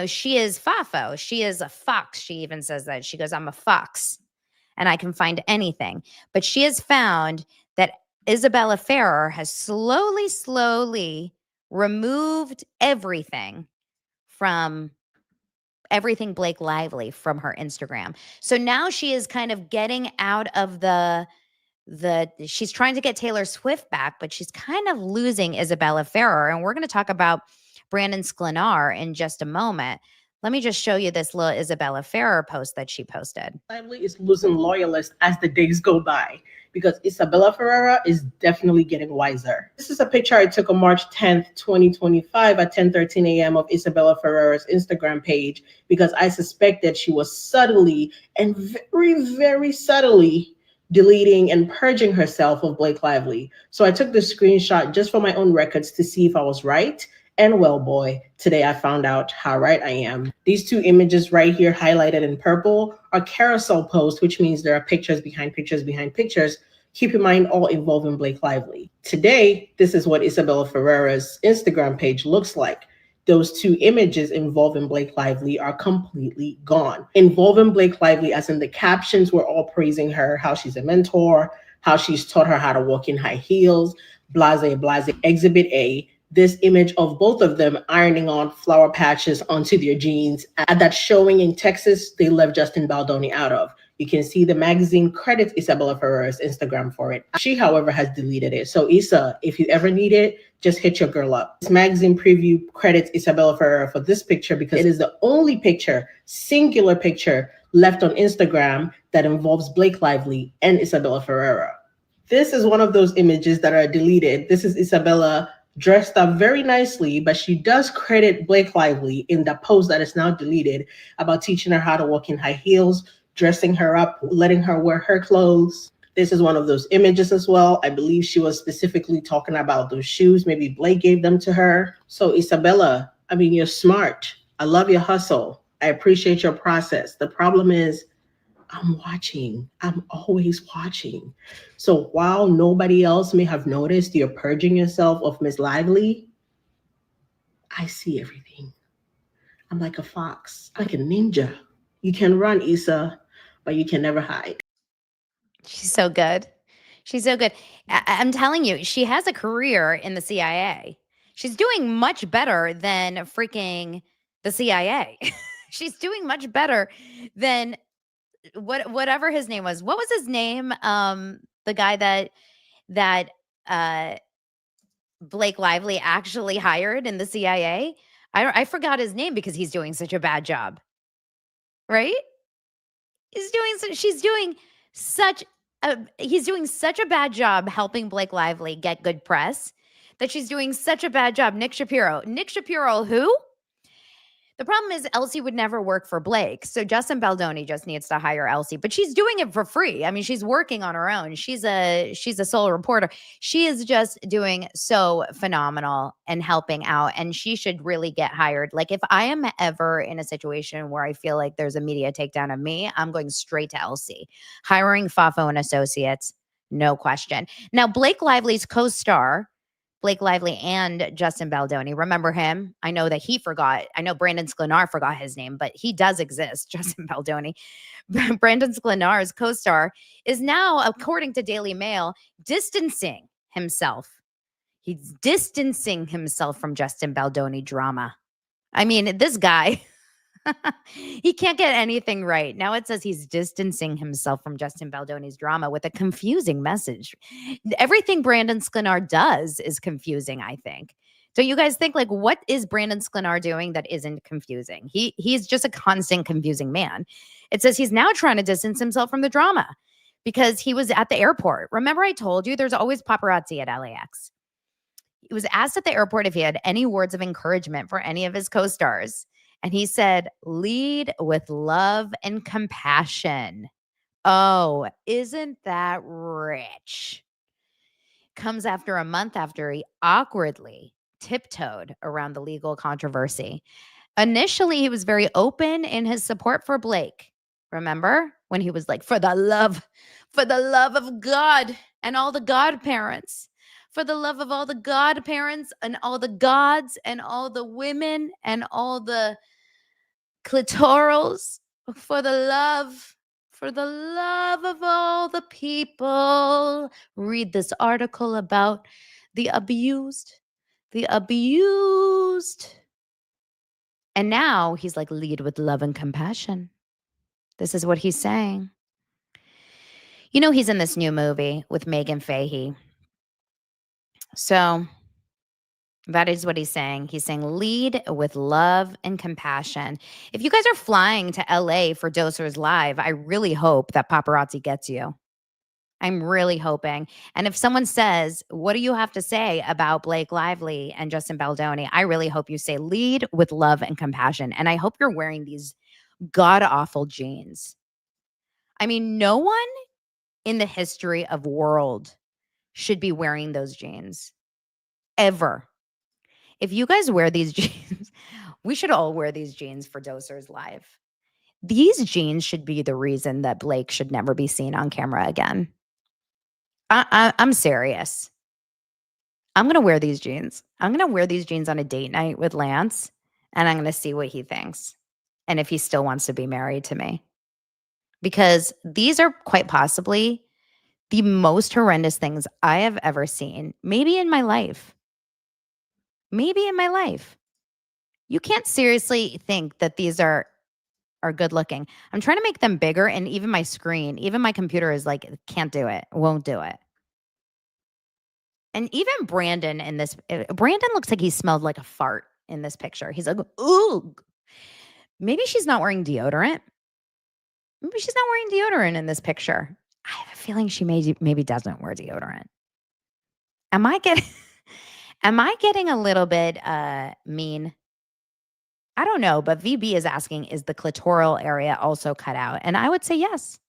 she is Fafo. She is a fox. She even says that. She goes, I'm a fox and I can find anything. But she has found that Isabella Ferrer has slowly removed everything Blake Lively from her Instagram. So now she is kind of getting out of she's trying to get Taylor Swift back, but she's kind of losing Isabella Ferrer. And we're going to talk about Brandon Sklenar in just a moment. Let me just show you this little Isabella Ferrer post that she posted.
Lively is losing loyalists as the days go by because Isabella Ferreira is definitely getting wiser. This is a picture I took on March 10th, 2025 at 10:13 a.m. of Isabella Ferreira's Instagram page because I suspected she was subtly and very subtly deleting and purging herself of Blake Lively. So I took the screenshot just for my own records to see if I was right. And well, boy, today I found out how right I am. These two images right here highlighted in purple are carousel posts, which means there are pictures behind pictures behind pictures. Keep in mind, all involving Blake Lively. Today, this is what Isabella Ferreira's Instagram page looks like. Those two images involving Blake Lively are completely gone. Involving Blake Lively, as in the captions were all praising her, how she's a mentor, how she's taught her how to walk in high heels, blase, blase. Exhibit A, this image of both of them ironing on flower patches onto their jeans. At that showing in Texas, they left Justin Baldoni out of. You can see the magazine credits Isabella Ferreira's Instagram for it. She, however, has deleted it. So Issa, if you ever need it, just hit your girl up. This magazine preview credits Isabella Ferreira for this picture because it is the only picture, singular picture, left on Instagram that involves Blake Lively and Isabella Ferreira. This is one of those images that are deleted. This is Isabella dressed up very nicely, but she does credit Blake Lively in the post that is now deleted about teaching her how to walk in high heels, dressing her up, letting her wear her clothes. This is one of those images as well. I believe she was specifically talking about those shoes. Maybe Blake gave them to her. So Isabella, I mean, you're smart. I love your hustle. I appreciate your process. The problem is, I'm watching. I'm always watching. So while nobody else may have noticed you're purging yourself of Miss Lively, I see everything. I'm like a fox, like a ninja. You can run, Issa, but you can never hide.
She's so good. She's so good. I'm telling you, she has a career in the CIA. She's doing much better than freaking the CIA. She's doing much better than whatever his name was. What was his name? The guy that Blake Lively actually hired in the CIA. I forgot his name because he's doing such a bad job. Right? He's doing such a bad job helping Blake Lively get good press that she's doing such a bad job. Nick Shapiro, who? The problem is Elsie would never work for Blake. So Justin Baldoni just needs to hire Elsie, but she's doing it for free. I mean, she's working on her own. She's a sole reporter. She is just doing so phenomenal and helping out, and she should really get hired. Like if I am ever in a situation where I feel like there's a media takedown of me, I'm going straight to Elsie. Hiring Fafo and Associates, no question. Now, Blake Lively's co-star, Blake Lively and Justin Baldoni. Remember him? I know that he forgot. I know Brandon Sklenar forgot his name, but he does exist, Justin Baldoni. Brandon Sklenar's co-star is now, according to Daily Mail, distancing himself. He's distancing himself from Justin Baldoni drama. I mean, this guy, he can't get anything right. Now it says he's distancing himself from Justin Baldoni's drama with a confusing message. Everything Brandon Sklenar does is confusing, I think. Don't you guys think, like, what is Brandon Sklenar doing that isn't confusing? He's just a constant confusing man. It says he's now trying to distance himself from the drama because he was at the airport. Remember I told you there's always paparazzi at LAX. He was asked at the airport if he had any words of encouragement for any of his co-stars. And he said, lead with love and compassion. Oh, isn't that rich? Comes after a month after he awkwardly tiptoed around the legal controversy. Initially, he was very open in his support for Blake. Remember when he was like, for the love of God and all the godparents. For the love of all the godparents and all the gods and all the women and all the clitorals, for the love For the love of all the people, read this article about the abused. The abused. And now he's like, lead with love and compassion. This is what he's saying. You know, he's in this new movie with Megan Fahey. So that is what he's saying. He's saying, lead with love and compassion. If you guys are flying to LA for Dosers Live, I really hope that paparazzi gets you. I'm really hoping. And if someone says, what do you have to say about Blake Lively and Justin Baldoni? I really hope you say, lead with love and compassion. And I hope you're wearing these god-awful jeans. I mean, no one in the history of world should be wearing those jeans. Ever. If you guys wear these jeans, we should all wear these jeans for Dosers Live. These jeans should be the reason that Blake should never be seen on camera again. I'm serious. I'm going to wear these jeans. I'm going to wear these jeans on a date night with Lance, and I'm going to see what he thinks and if he still wants to be married to me. Because these are quite possibly the most horrendous things I have ever seen, maybe in my life. Maybe in my life. You can't seriously think that these are good looking. I'm trying to make them bigger, and even my screen, even my computer is like, can't do it, won't do it. And even Brandon in this, Brandon looks like he smelled like a fart in this picture. He's like, ooh, maybe she's not wearing deodorant. Maybe she's not wearing deodorant in this picture. I have a feeling she maybe doesn't wear deodorant. Am I getting a little bit mean? I don't know, but VB is asking, is the clitoral area also cut out? And I would say yes.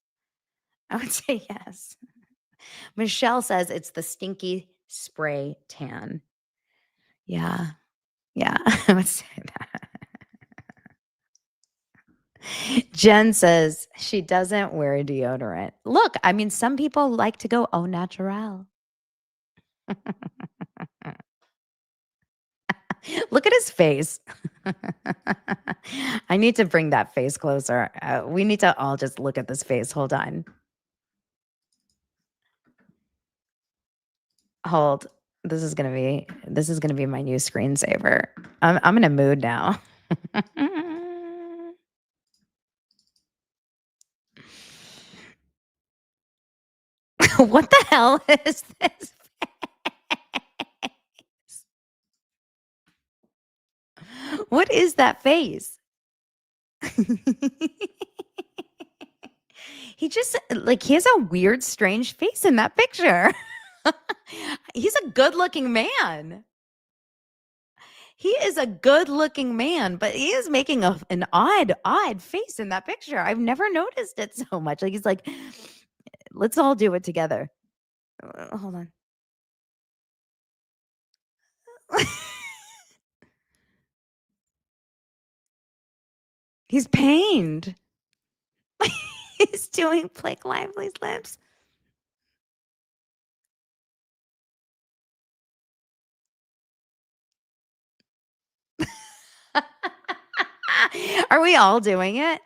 I would say yes. Michelle says it's the stinky spray tan. Yeah. I would say that. Jen says she doesn't wear deodorant. Look, I mean, some people like to go au naturel. Look at his face. I need to bring that face closer. We need to all just look at this face. Hold on. Hold. This is gonna be my new screensaver. I'm in a mood now. What the hell is this face? What is that face? He just he has a weird, strange face in that picture. He's a good-looking man. He is a good-looking man, but he is making an odd face in that picture. I've never noticed it so much. Like he's like, let's all do it together. Hold on. He's pained. He's doing Blake Lively's lips. Are we all doing it?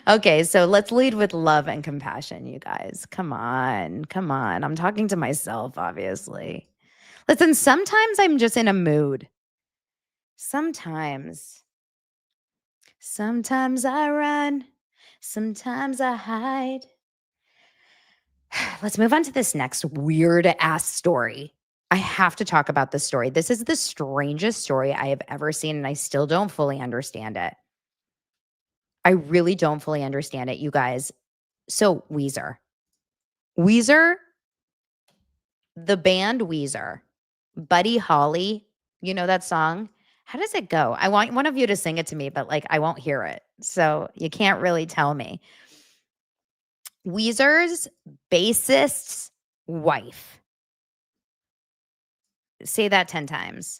Okay, so let's lead with love and compassion, you guys. Come on. I'm talking to myself, obviously. Listen, sometimes I'm just in a mood. Sometimes I run. Sometimes I hide. Let's move on to this next weird ass story. I have to talk about this story. This is the strangest story I have ever seen, and I still don't fully understand it. I really don't fully understand it, you guys. So Weezer, the band Weezer, Buddy Holly, you know that song? How does it go? I want one of you to sing it to me, but I won't hear it. So you can't really tell me. Weezer's bassist's wife. Say that 10 times.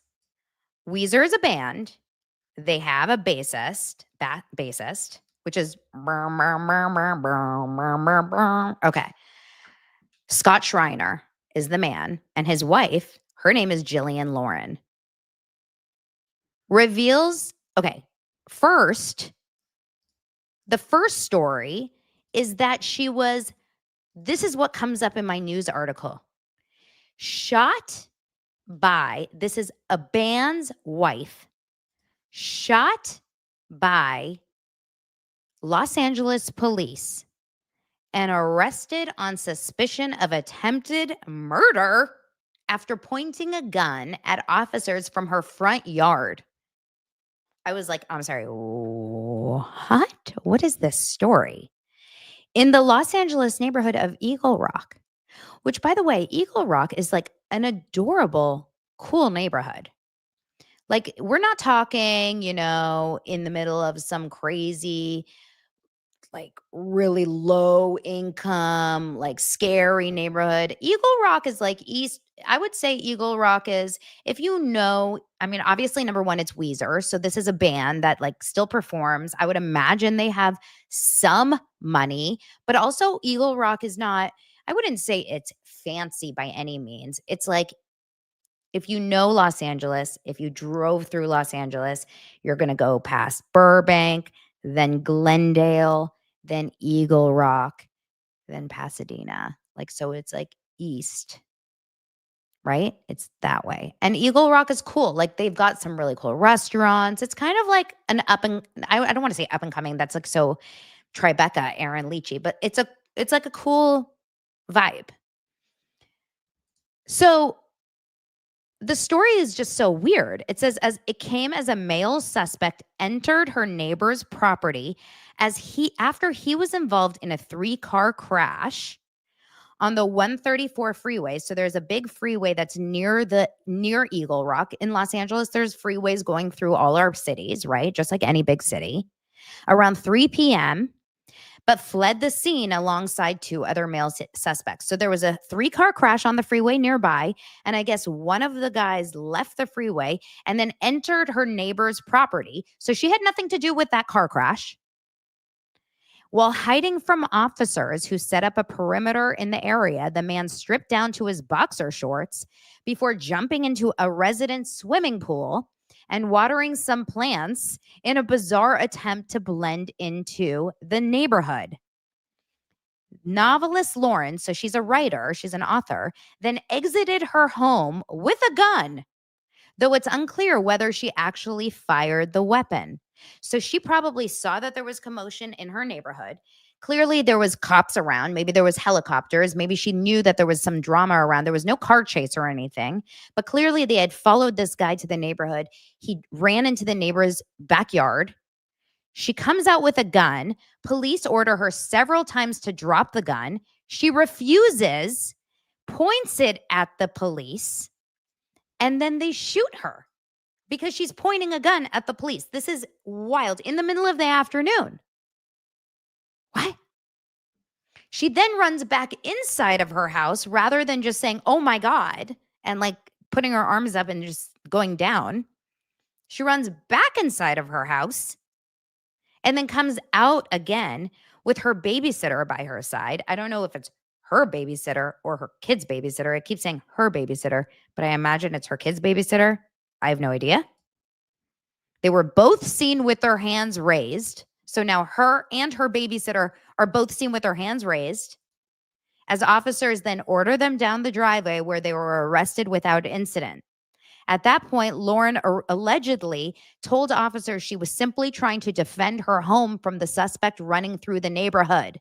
Weezer is a band. They have a bassist, which is okay. Scott Schreiner is the man, and his wife, Her name is Jillian Lauren. Reveals, okay, first, the first story is that she was, this is what comes up in my news article, shot by, this is a band's wife, shot by Los Angeles police and arrested on suspicion of attempted murder after pointing a gun at officers from her front yard. I was like, I'm sorry, what? What is this story? In the Los Angeles neighborhood of Eagle Rock, which, by the way, Eagle Rock is like an adorable, cool neighborhood. Like, we're not talking, in the middle of some crazy, like really low income, like scary neighborhood. Eagle Rock is like East. I would say Eagle Rock is, if I mean, obviously, number one, it's Weezer. So this is a band that like still performs. I would imagine they have some money, but also Eagle Rock is not, I wouldn't say it's fancy by any means. It's like, if you know Los Angeles, if you drove through Los Angeles, you're going to go past Burbank, then Glendale, then Eagle Rock, then Pasadena. Like, so it's like east, right? It's that way. And Eagle Rock is cool. Like, they've got some really cool restaurants. It's kind of like an I don't want to say up and coming. That's like so Tribeca, Aaron Leachy, but it's like a cool vibe. So the story is just so weird. It says, as it came as a male suspect entered her neighbor's property after he was involved in a 3-car crash on the 134 freeway. So there's a big freeway that's near Eagle Rock. In Los Angeles, there's freeways going through all our cities, right? Just like any big city. Around 3 p.m., but fled the scene alongside 2 other male suspects. So there was a 3-car crash on the freeway nearby, and I guess one of the guys left the freeway and then entered her neighbor's property. So she had nothing to do with that car crash. While hiding from officers who set up a perimeter in the area, the man stripped down to his boxer shorts before jumping into a resident's swimming pool and watering some plants in a bizarre attempt to blend into the neighborhood. Novelist Lauren, so she's a writer, she's an author, then exited her home with a gun, though it's unclear whether she actually fired the weapon. So she probably saw that there was commotion in her neighborhood. Clearly, there was cops around. Maybe there was helicopters. Maybe she knew that there was some drama around. There was no car chase or anything. But clearly, they had followed this guy to the neighborhood. He ran into the neighbor's backyard. She comes out with a gun. Police order her several times to drop the gun. She refuses, points it at the police, and then they shoot her because she's pointing a gun at the police. This is wild. In the middle of the afternoon. What? She then runs back inside of her house rather than just saying, oh my God, and like putting her arms up and just going down. She runs back inside of her house and then comes out again with her babysitter by her side. I don't know if it's her babysitter or her kid's babysitter. I keep saying her babysitter, but I imagine it's her kid's babysitter. I have no idea. They were both seen with their hands raised. So now her and her babysitter are both seen with their hands raised, as officers then order them down the driveway where they were arrested without incident. At that point, Lauren allegedly told officers she was simply trying to defend her home from the suspect running through the neighborhood.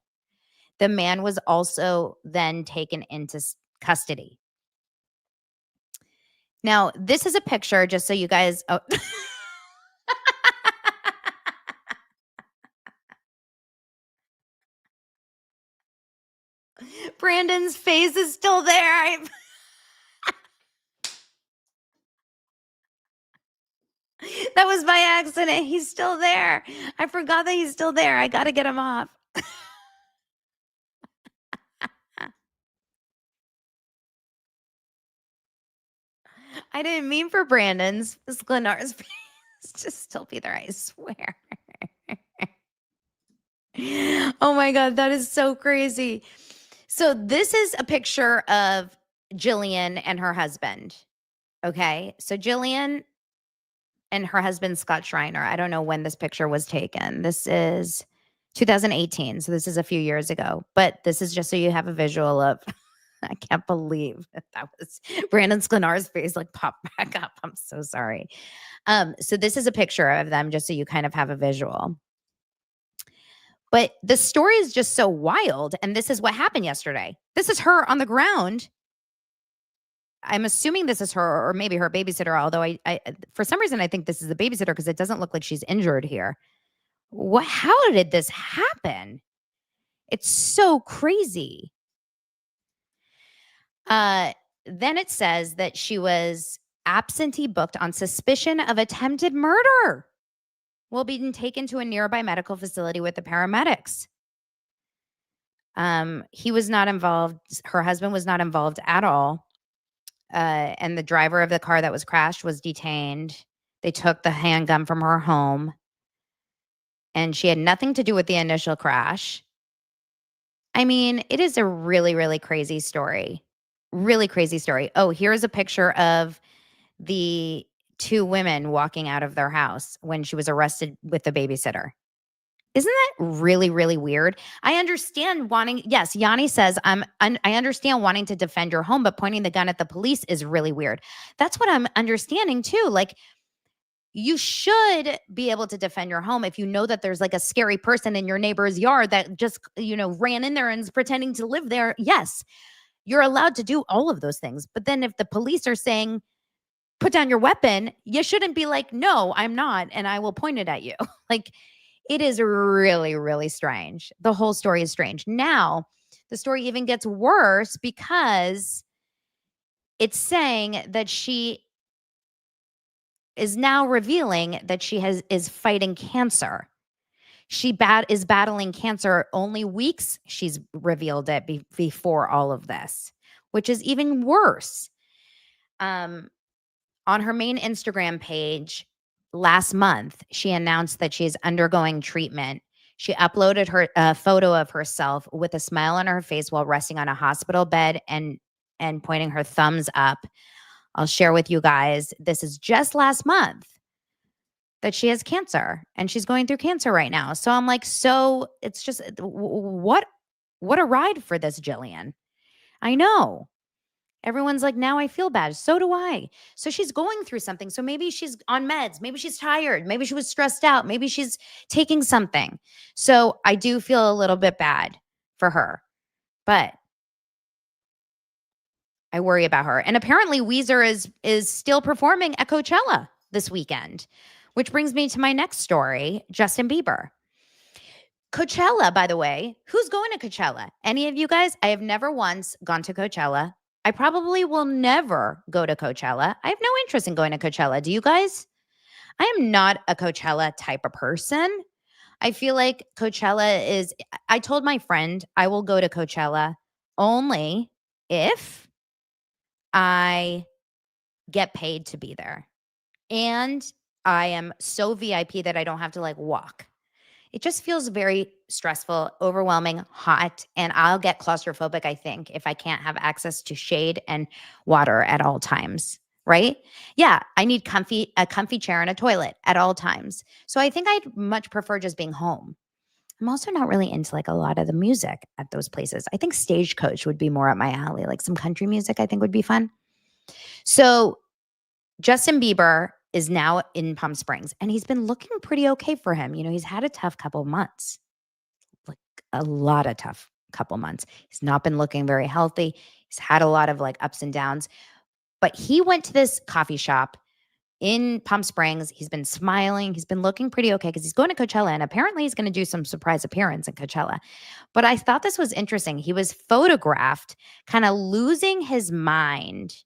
The man was also then taken into custody. Now, this is a picture, just so you guys... Oh. Brandon's face is still there. That was by accident. He's still there. I forgot that he's still there. I got to get him off. I didn't mean for Brandon's, Sklenar's face to still be there, I swear. Oh my God, that is so crazy. So this is a picture of Jillian and her husband. Okay. So Jillian and her husband, Scott Schreiner, I don't know when this picture was taken. This is 2018. So this is a few years ago. But this is just so you have a visual of, I can't believe that was Brandon Sklenar's face like popped back up. I'm so sorry. So this is a picture of them just so you kind of have a visual. But the story is just so wild. And this is what happened yesterday. This is her on the ground. I'm assuming this is her or maybe her babysitter, although I for some reason I think this is the babysitter because it doesn't look like she's injured here. How did this happen? It's so crazy. Then it says that she was absentee booked on suspicion of attempted murder while being taken to a nearby medical facility with the paramedics. He was not involved. Her husband was not involved at all. And the driver of the car that was crashed was detained. They took the handgun from her home. And she had nothing to do with the initial crash. I mean, it is a really, really crazy story. Really crazy story. Oh, here's a picture of the two women walking out of their house when she was arrested with the babysitter. Isn't that really, really weird? I understand wanting, yes, Yanni says, I understand wanting to defend your home, but pointing the gun at the police is really weird. That's what I'm understanding too. Like, you should be able to defend your home if you know that there's like a scary person in your neighbor's yard that just, ran in there and is pretending to live there. Yes, you're allowed to do all of those things. But then if the police are saying, put down your weapon, you shouldn't be like, no, I'm not, and I will point it at you. Like, it is really, really strange. The whole story is strange. Now, the story even gets worse because it's saying that she is now revealing that she is fighting cancer. She is battling cancer only weeks she's revealed it before all of this, which is even worse. On her main Instagram page, last month, she announced that she's undergoing treatment. She uploaded a photo of herself with a smile on her face while resting on a hospital bed and pointing her thumbs up. I'll share with you guys. This is just last month that she has cancer and she's going through cancer right now. So I'm like, so it's just what a ride for this Jillian. I know. Everyone's like, now I feel bad. So do I. So she's going through something. So maybe she's on meds. Maybe she's tired. Maybe she was stressed out. Maybe she's taking something. So I do feel a little bit bad for her. But I worry about her. And apparently Weezer is still performing at Coachella this weekend, which brings me to my next story, Justin Bieber. Coachella, by the way, who's going to Coachella? Any of you guys? I have never once gone to Coachella. I probably will never go to Coachella. I have no interest in going to Coachella. Do you guys? I am not a Coachella type of person. I feel like Coachella is, I told my friend I will go to Coachella only if I get paid to be there. And I am so VIP that I don't have to like walk. It just feels very stressful, overwhelming, hot, and I'll get claustrophobic, I think, if I can't have access to shade and water at all times, right? Yeah, I need a comfy chair and a toilet at all times. So I think I'd much prefer just being home. I'm also not really into like a lot of the music at those places. I think Stagecoach would be more up my alley. Like some country music I think would be fun. So Justin Bieber is now in Palm Springs and he's been looking pretty okay for him. He's had a tough couple months, like a lot of tough couple months. He's not been looking very healthy. He's had a lot of like ups and downs, but he went to this coffee shop in Palm Springs. He's been smiling. He's been looking pretty okay because he's going to Coachella and apparently he's going to do some surprise appearance at Coachella. But I thought this was interesting. He was photographed kind of losing his mind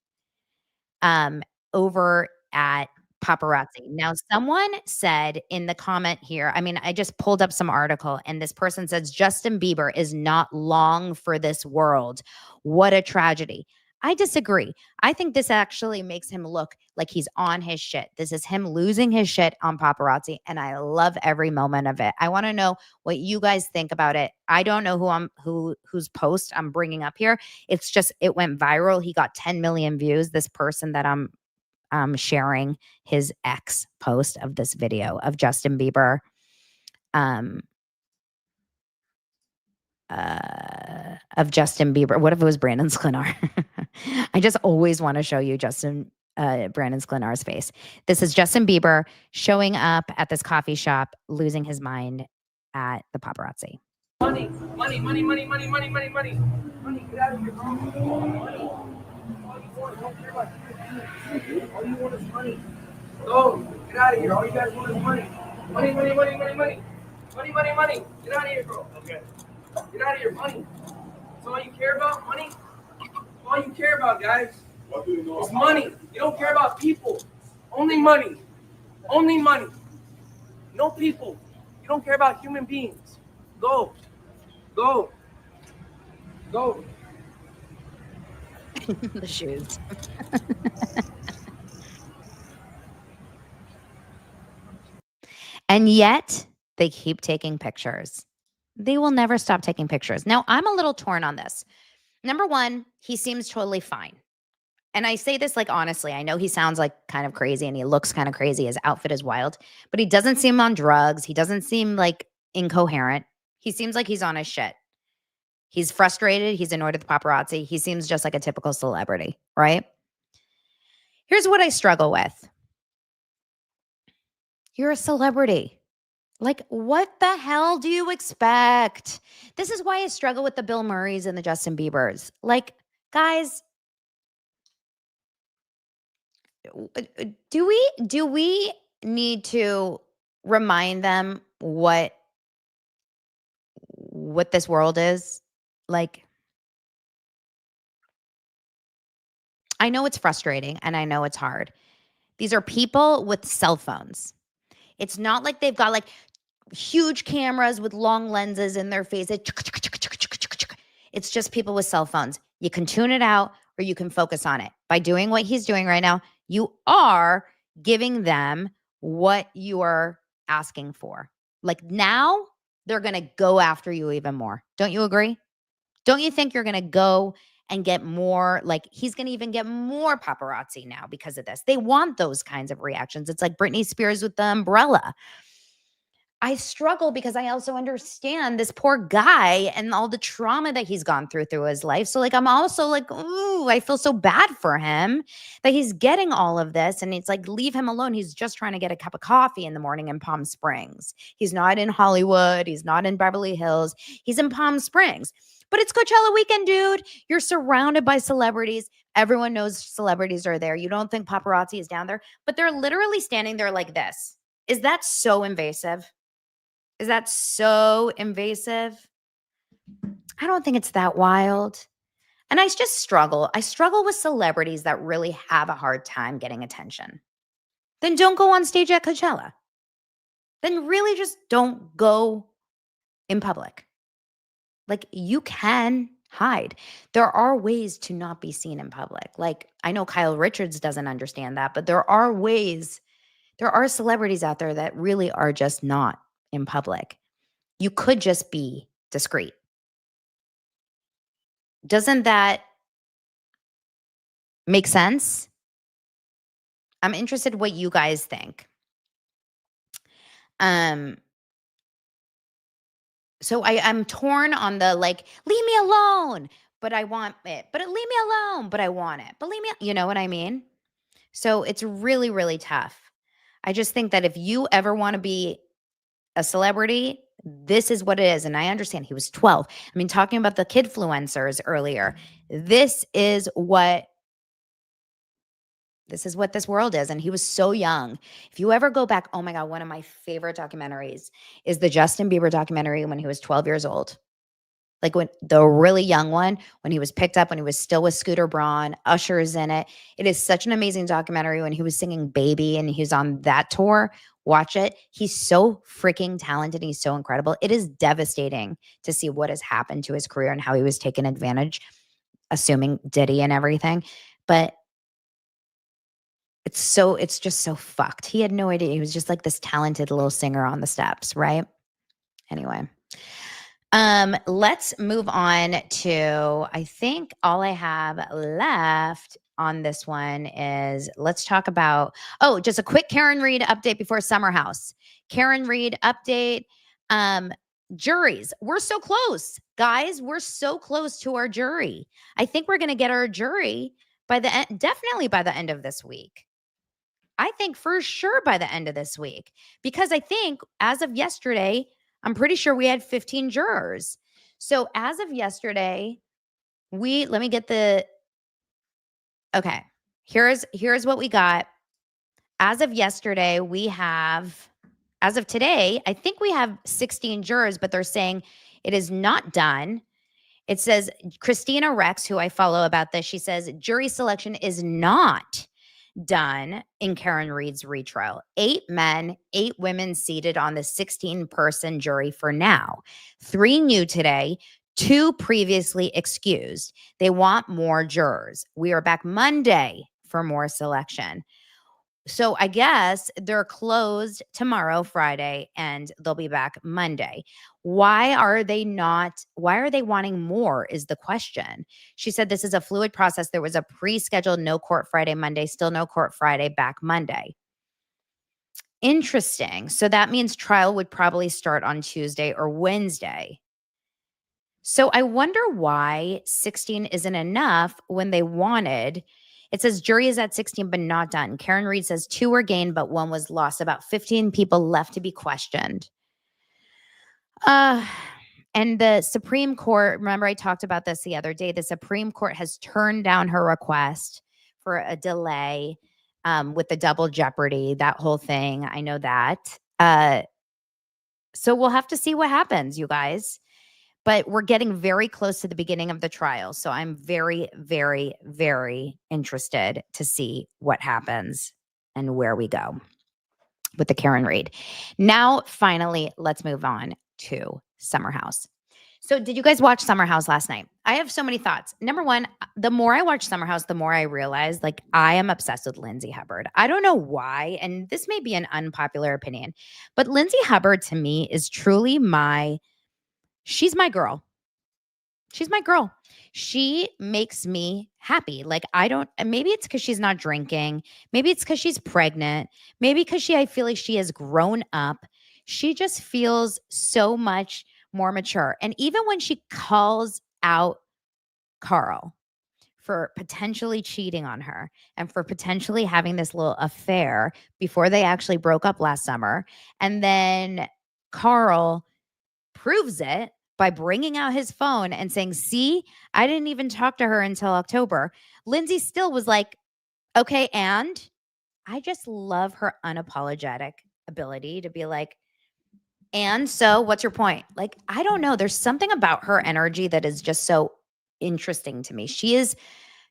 over at paparazzi. Now, someone said in the comment here, I just pulled up some article and this person says, Justin Bieber is not long for this world. What a tragedy. I disagree. I think this actually makes him look like he's on his shit. This is him losing his shit on paparazzi, and I love every moment of it. I want to know what you guys think about it. I don't know whose post I'm bringing up here. It's just it went viral. He got 10 million views. This person that I'm sharing his ex post of this video of Justin Bieber. What if it was Brandon Sklenar? I just always want to show you Brandon Sklenar's face. This is Justin Bieber showing up at this coffee shop, losing his mind at the paparazzi.
Money, money, money, money, money, money, money, money. Money, get out of here, bro. Money. All you want, don't care about you. All you want is money. Go, get out of here. All you guys want is money. Money, money, money, money, money. Money, money, money. Get out of here, bro. Okay. Get out of here, money. That's all you care about, money? That's all you care about, guys. It's money. You don't care about people. Only money. Only money. No people. You don't care about human beings. Go. Go. Go.
The shoes. And yet they keep taking pictures. They will never stop taking pictures. Now, I'm a little torn on this. Number one, he seems totally fine. And I say this like honestly, I know he sounds like kind of crazy and he looks kind of crazy. His outfit is wild, but he doesn't seem on drugs. He doesn't seem like incoherent. He seems like he's on his shit. He's frustrated. He's annoyed at the paparazzi. He seems just like a typical celebrity, right? Here's what I struggle with. You're a celebrity. Like, what the hell do you expect? This is why I struggle with the Bill Murrays and the Justin Biebers. Like, guys, do we need to remind them what this world is? Like, I know it's frustrating and I know it's hard. These are people with cell phones. It's not like they've got like huge cameras with long lenses in their face. It's just people with cell phones. You can tune it out or you can focus on it. By doing what he's doing right now, you are giving them what you are asking for. Like now, they're going to go after you even more. Don't you agree? Don't you think you're going to go and get more, like he's going to even get more paparazzi now because of this? They want those kinds of reactions. It's like Britney Spears with the umbrella. I struggle because I also understand this poor guy and all the trauma that he's gone through his life. So like, I'm also like, ooh, I feel so bad for him that he's getting all of this. And it's like, leave him alone. He's just trying to get a cup of coffee in the morning in Palm Springs. He's not in Hollywood. He's not in Beverly Hills. He's in Palm Springs. But it's Coachella weekend, dude. You're surrounded by celebrities. Everyone knows celebrities are there. You don't think paparazzi is down there, but they're literally standing there like this. Is that so invasive? Is that so invasive? I don't think it's that wild. And I just struggle. I struggle with celebrities that really have a hard time getting attention. Then don't go on stage at Coachella. Then really just don't go in public. Like you can hide. There are ways to not be seen in public. Like I know Kyle Richards doesn't understand that, but there are ways. There are celebrities out there that really are just not in public. You could just be discreet. Doesn't that make sense? I'm interested what you guys think. So I'm torn on the like, leave me alone, but I want it. But leave me alone, but I want it. But leave me, you know what I mean? So it's really, really tough. I just think that if you ever want to be a celebrity, this is what it is. And I understand he was 12. I mean, talking about the kidfluencers earlier, this is what this world is. And he was so young. If you ever go back, oh my God, one of my favorite documentaries is the Justin Bieber documentary when he was 12 years old. Like when the really young one, when he was picked up, when he was still with Scooter Braun, Usher is in it. It is such an amazing documentary when he was singing Baby and he was on that tour. Watch it. He's so freaking talented. He's so incredible. It is devastating to see what has happened to his career and how he was taken advantage, assuming Diddy and everything. But it's just so fucked. He had no idea. He was just like this talented little singer on the steps, right? Anyway. Let's move on to, I think all I have left on this one is let's talk about, just a quick Karen Reed update before Summer House. Karen Reed update. Juries. We're so close, guys. We're so close to our jury. I think we're going to get our jury by the end, definitely by the end of this week. I think for sure by the end of this week, because I think as of yesterday, I'm pretty sure we had 15 jurors. So as of yesterday, let me get okay. Here's what we got. As of yesterday, as of today, I think we have 16 jurors, but they're saying it is not done. It says Christina Rex, who I follow about this, she says jury selection is not done in Karen Reed's retrial. 8 men, 8 women seated on the 16-person jury for now. 3 new today, 2 previously excused. They want more jurors. We are back Monday for more selection. So I guess they're closed tomorrow, Friday, and they'll be back Monday. Why are they wanting more is the question. She said this is a fluid process. There was a pre-scheduled no court Friday, Monday, still no court Friday, back Monday. Interesting. So that means trial would probably start on Tuesday or Wednesday. So I wonder why 16 isn't enough when they wanted. It says jury is at 16, but not done. Karen Reed says 2 were gained, but 1 was lost. About 15 people left to be questioned. And the Supreme Court, remember I talked about this the other day, the Supreme Court has turned down her request for a delay with the double jeopardy, that whole thing. I know that. So we'll have to see what happens, you guys. But we're getting very close to the beginning of the trial. So I'm very, very, very interested to see what happens and where we go with the Karen Reed. Now, finally, let's move on to Summer House. So did you guys watch Summer House last night? I have so many thoughts. Number one, the more I watch Summer House, the more I realize like I am obsessed with Lindsay Hubbard. I don't know why, and this may be an unpopular opinion, but Lindsay Hubbard to me is truly she's my girl. She's my girl. She makes me happy. Like maybe it's because she's not drinking. Maybe it's because she's pregnant. Maybe because I feel like she has grown up. She just feels so much more mature. And even when she calls out Carl for potentially cheating on her and for potentially having this little affair before they actually broke up last summer, and then Carl proves it by bringing out his phone and saying, see, I didn't even talk to her until October. Lindsay still was like, okay, and I just love her unapologetic ability to be like, and so what's your point? Like, I don't know. There's something about her energy that is just so interesting to me. She is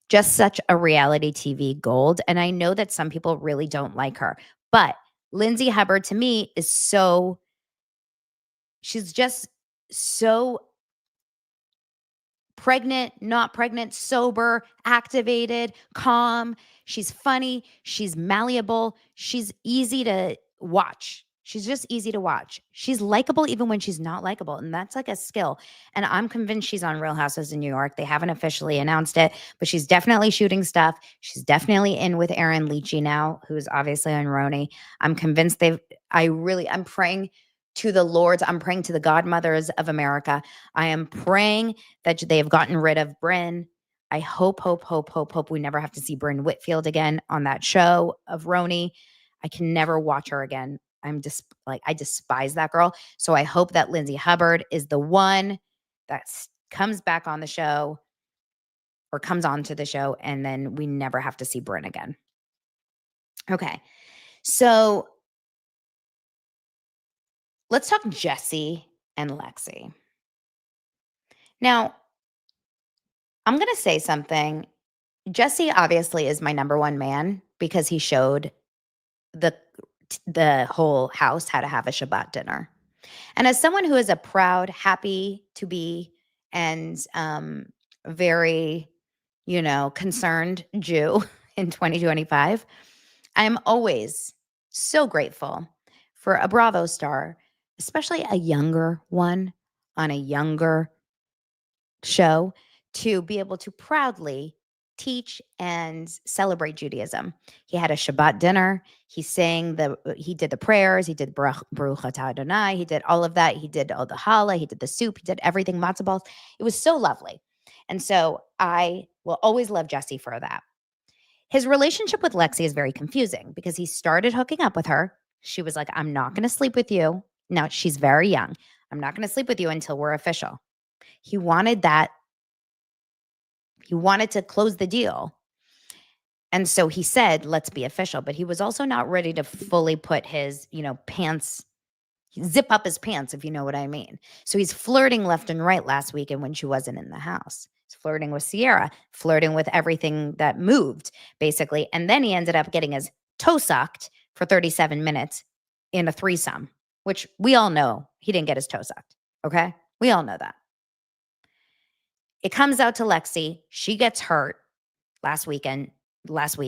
just such a reality TV gold. And I know that some people really don't like her, but Lindsay Hubbard to me is she's just so pregnant, not pregnant, sober, activated, calm. She's funny. She's malleable. She's easy to watch. She's just easy to watch. She's likable even when she's not likable. And that's like a skill. And I'm convinced she's on Real Houses in New York. They haven't officially announced it, but she's definitely shooting stuff. She's definitely in with Aaron Leachy now, who's obviously on Roni. I'm convinced I'm praying to the Lords. I'm praying to the godmothers of America. I am praying that they have gotten rid of Bryn. I hope we never have to see Bryn Whitfield again on that show of Roni. I can never watch her again. I despise that girl. So I hope that Lindsay Hubbard is the one that comes back on the show or comes onto the show, and then we never have to see Bryn again. Okay. So let's talk Jesse and Lexi. Now, I'm going to say something. Jesse obviously is my number one man because he showed the whole house how to have a Shabbat dinner. And as someone who is a proud, happy to be, and very, concerned Jew in 2025, I'm always so grateful for a Bravo star, especially a younger one, on a younger show to be able to proudly teach and celebrate Judaism. He had a Shabbat dinner. He did the prayers. He did Baruch Atah Adonai. He did all of that. He did all the challah. He did the soup. He did everything, matzah balls. It was so lovely. And so I will always love Jesse for that. His relationship with Lexi is very confusing because he started hooking up with her. She was like, I'm not going to sleep with you. Now, she's very young. I'm not going to sleep with you until we're official. He wanted that. He wanted to close the deal. And so he said, let's be official. But he was also not ready to fully put his, pants, zip up his pants, if you know what I mean. So he's flirting left and right last weekend when she wasn't in the house. He's flirting with Sierra, flirting with everything that moved, basically. And then he ended up getting his toe sucked for 37 minutes in a threesome, which we all know he didn't get his toe sucked. Okay? We all know that. It comes out to Lexi. She gets hurt last week.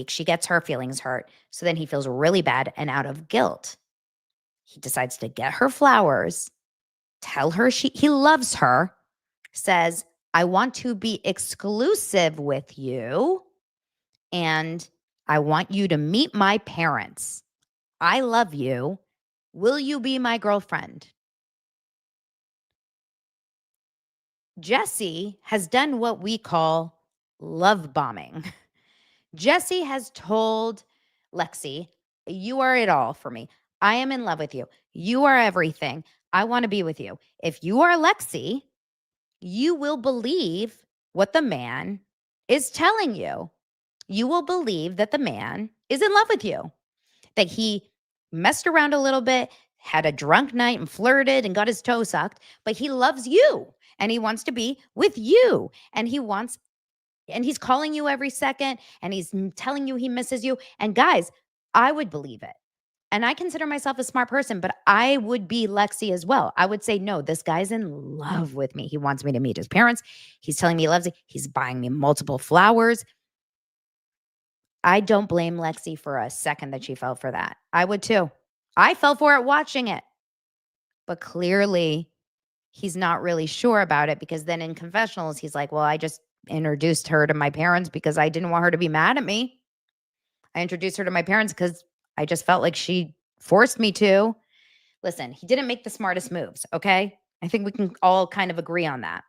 She gets her feelings hurt. So then he feels really bad, and out of guilt, he decides to get her flowers, tell her he loves her, says, I want to be exclusive with you, and I want you to meet my parents. I love you. Will you be my girlfriend? Jesse has done what we call love bombing. Jesse has told Lexi, you are it all for me. I am in love with you. You are everything. I want to be with you. If you are Lexi, you will believe what the man is telling you. You will believe that the man is in love with you, that he messed around a little bit, had a drunk night and flirted and got his toe sucked, but he loves you and he wants to be with you, and he's calling you every second, and he's telling you he misses you. And guys, I would believe it. And I consider myself a smart person, but I would be Lexi as well. I would say, no, this guy's in love with me. He wants me to meet his parents. He's telling me he loves me. He's buying me multiple flowers. I don't blame Lexi for a second that she fell for that. I would too. I fell for it watching it. But clearly, he's not really sure about it, because then in confessionals, he's like, well, I just introduced her to my parents because I didn't want her to be mad at me. I introduced her to my parents because I just felt like she forced me to. Listen, he didn't make the smartest moves, okay? I think we can all kind of agree on that.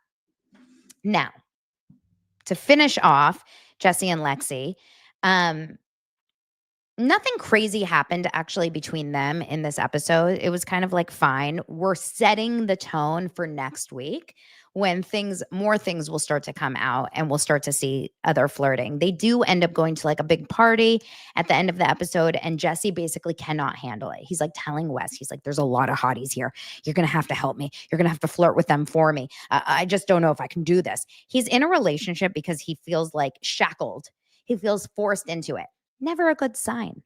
Now, to finish off Jesse and Lexi, nothing crazy happened actually between them in this episode. It was kind of like fine. We're setting the tone for next week when more things will start to come out and we'll start to see other flirting. They do end up going to like a big party at the end of the episode, and Jesse basically cannot handle it. He's like telling Wes, he's like, there's a lot of hotties here. You're going to have to help me. You're going to have to flirt with them for me. I just don't know if I can do this. He's in a relationship because he feels like shackled. He feels forced into it. Never a good sign.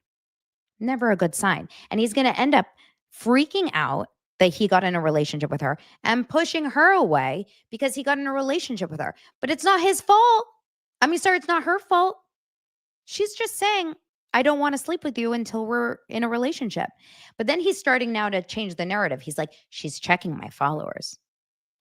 Never a good sign. And he's going to end up freaking out that he got in a relationship with her and pushing her away because he got in a relationship with her. But it's not his fault. It's not her fault. She's just saying, I don't want to sleep with you until we're in a relationship. But then he's starting now to change the narrative. He's like, she's checking my followers.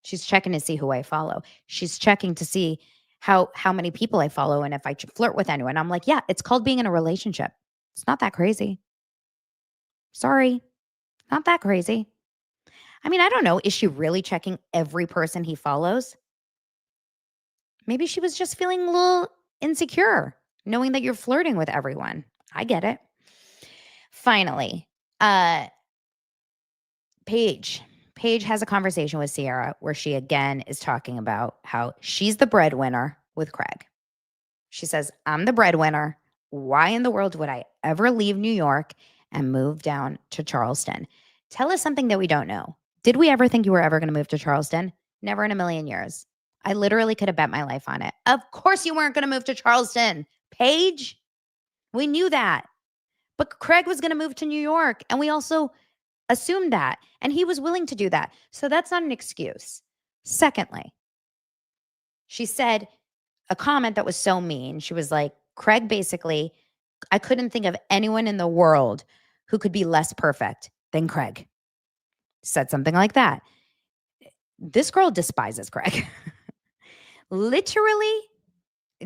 She's checking to see who I follow. She's checking to see how many people I follow and if I flirt with anyone. I'm like, yeah, it's called being in a relationship. It's not that crazy. Sorry, not that crazy. I don't know. Is she really checking every person he follows? Maybe she was just feeling a little insecure, knowing that you're flirting with everyone. I get it. Finally, Paige has a conversation with Sierra where she again is talking about how she's the breadwinner with Craig. She says, I'm the breadwinner. Why in the world would I ever leave New York and move down to Charleston? Tell us something that we don't know. Did we ever think you were ever going to move to Charleston? Never in a million years. I literally could have bet my life on it. Of course you weren't going to move to Charleston, Paige. We knew that. But Craig was going to move to New York, and we also assumed that, and he was willing to do that. So that's not an excuse. Secondly, she said a comment that was so mean. She was like, Craig basically, I couldn't think of anyone in the world who could be less perfect than Craig. Said something like that. this girl despises Craig. Literally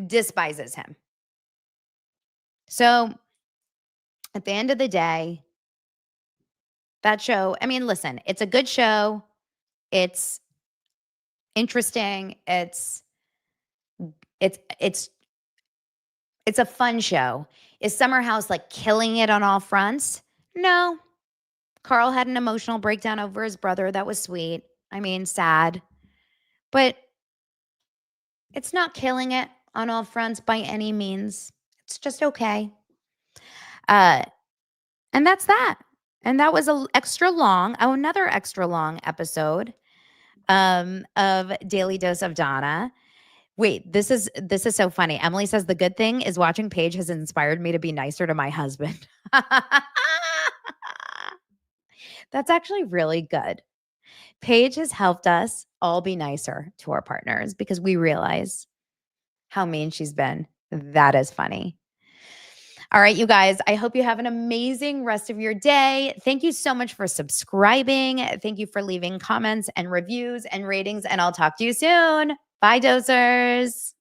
despises him. So at the end of the day, that show, I mean, listen, it's a good show. It's interesting. It's a fun show. Is Summer House like killing it on all fronts? No. Carl had an emotional breakdown over his brother. That was sweet. I mean, sad. But it's not killing it on all fronts by any means. It's just okay. And that's that. And that was another extra long episode of Daily Dose of Donna. Wait, this is so funny. Emily says the good thing is watching Paige has inspired me to be nicer to my husband. That's actually really good. Paige has helped us all be nicer to our partners because we realize how mean she's been. That is funny. All right, you guys, I hope you have an amazing rest of your day. Thank you so much for subscribing. Thank you for leaving comments and reviews and ratings, and I'll talk to you soon. Bye, dosers.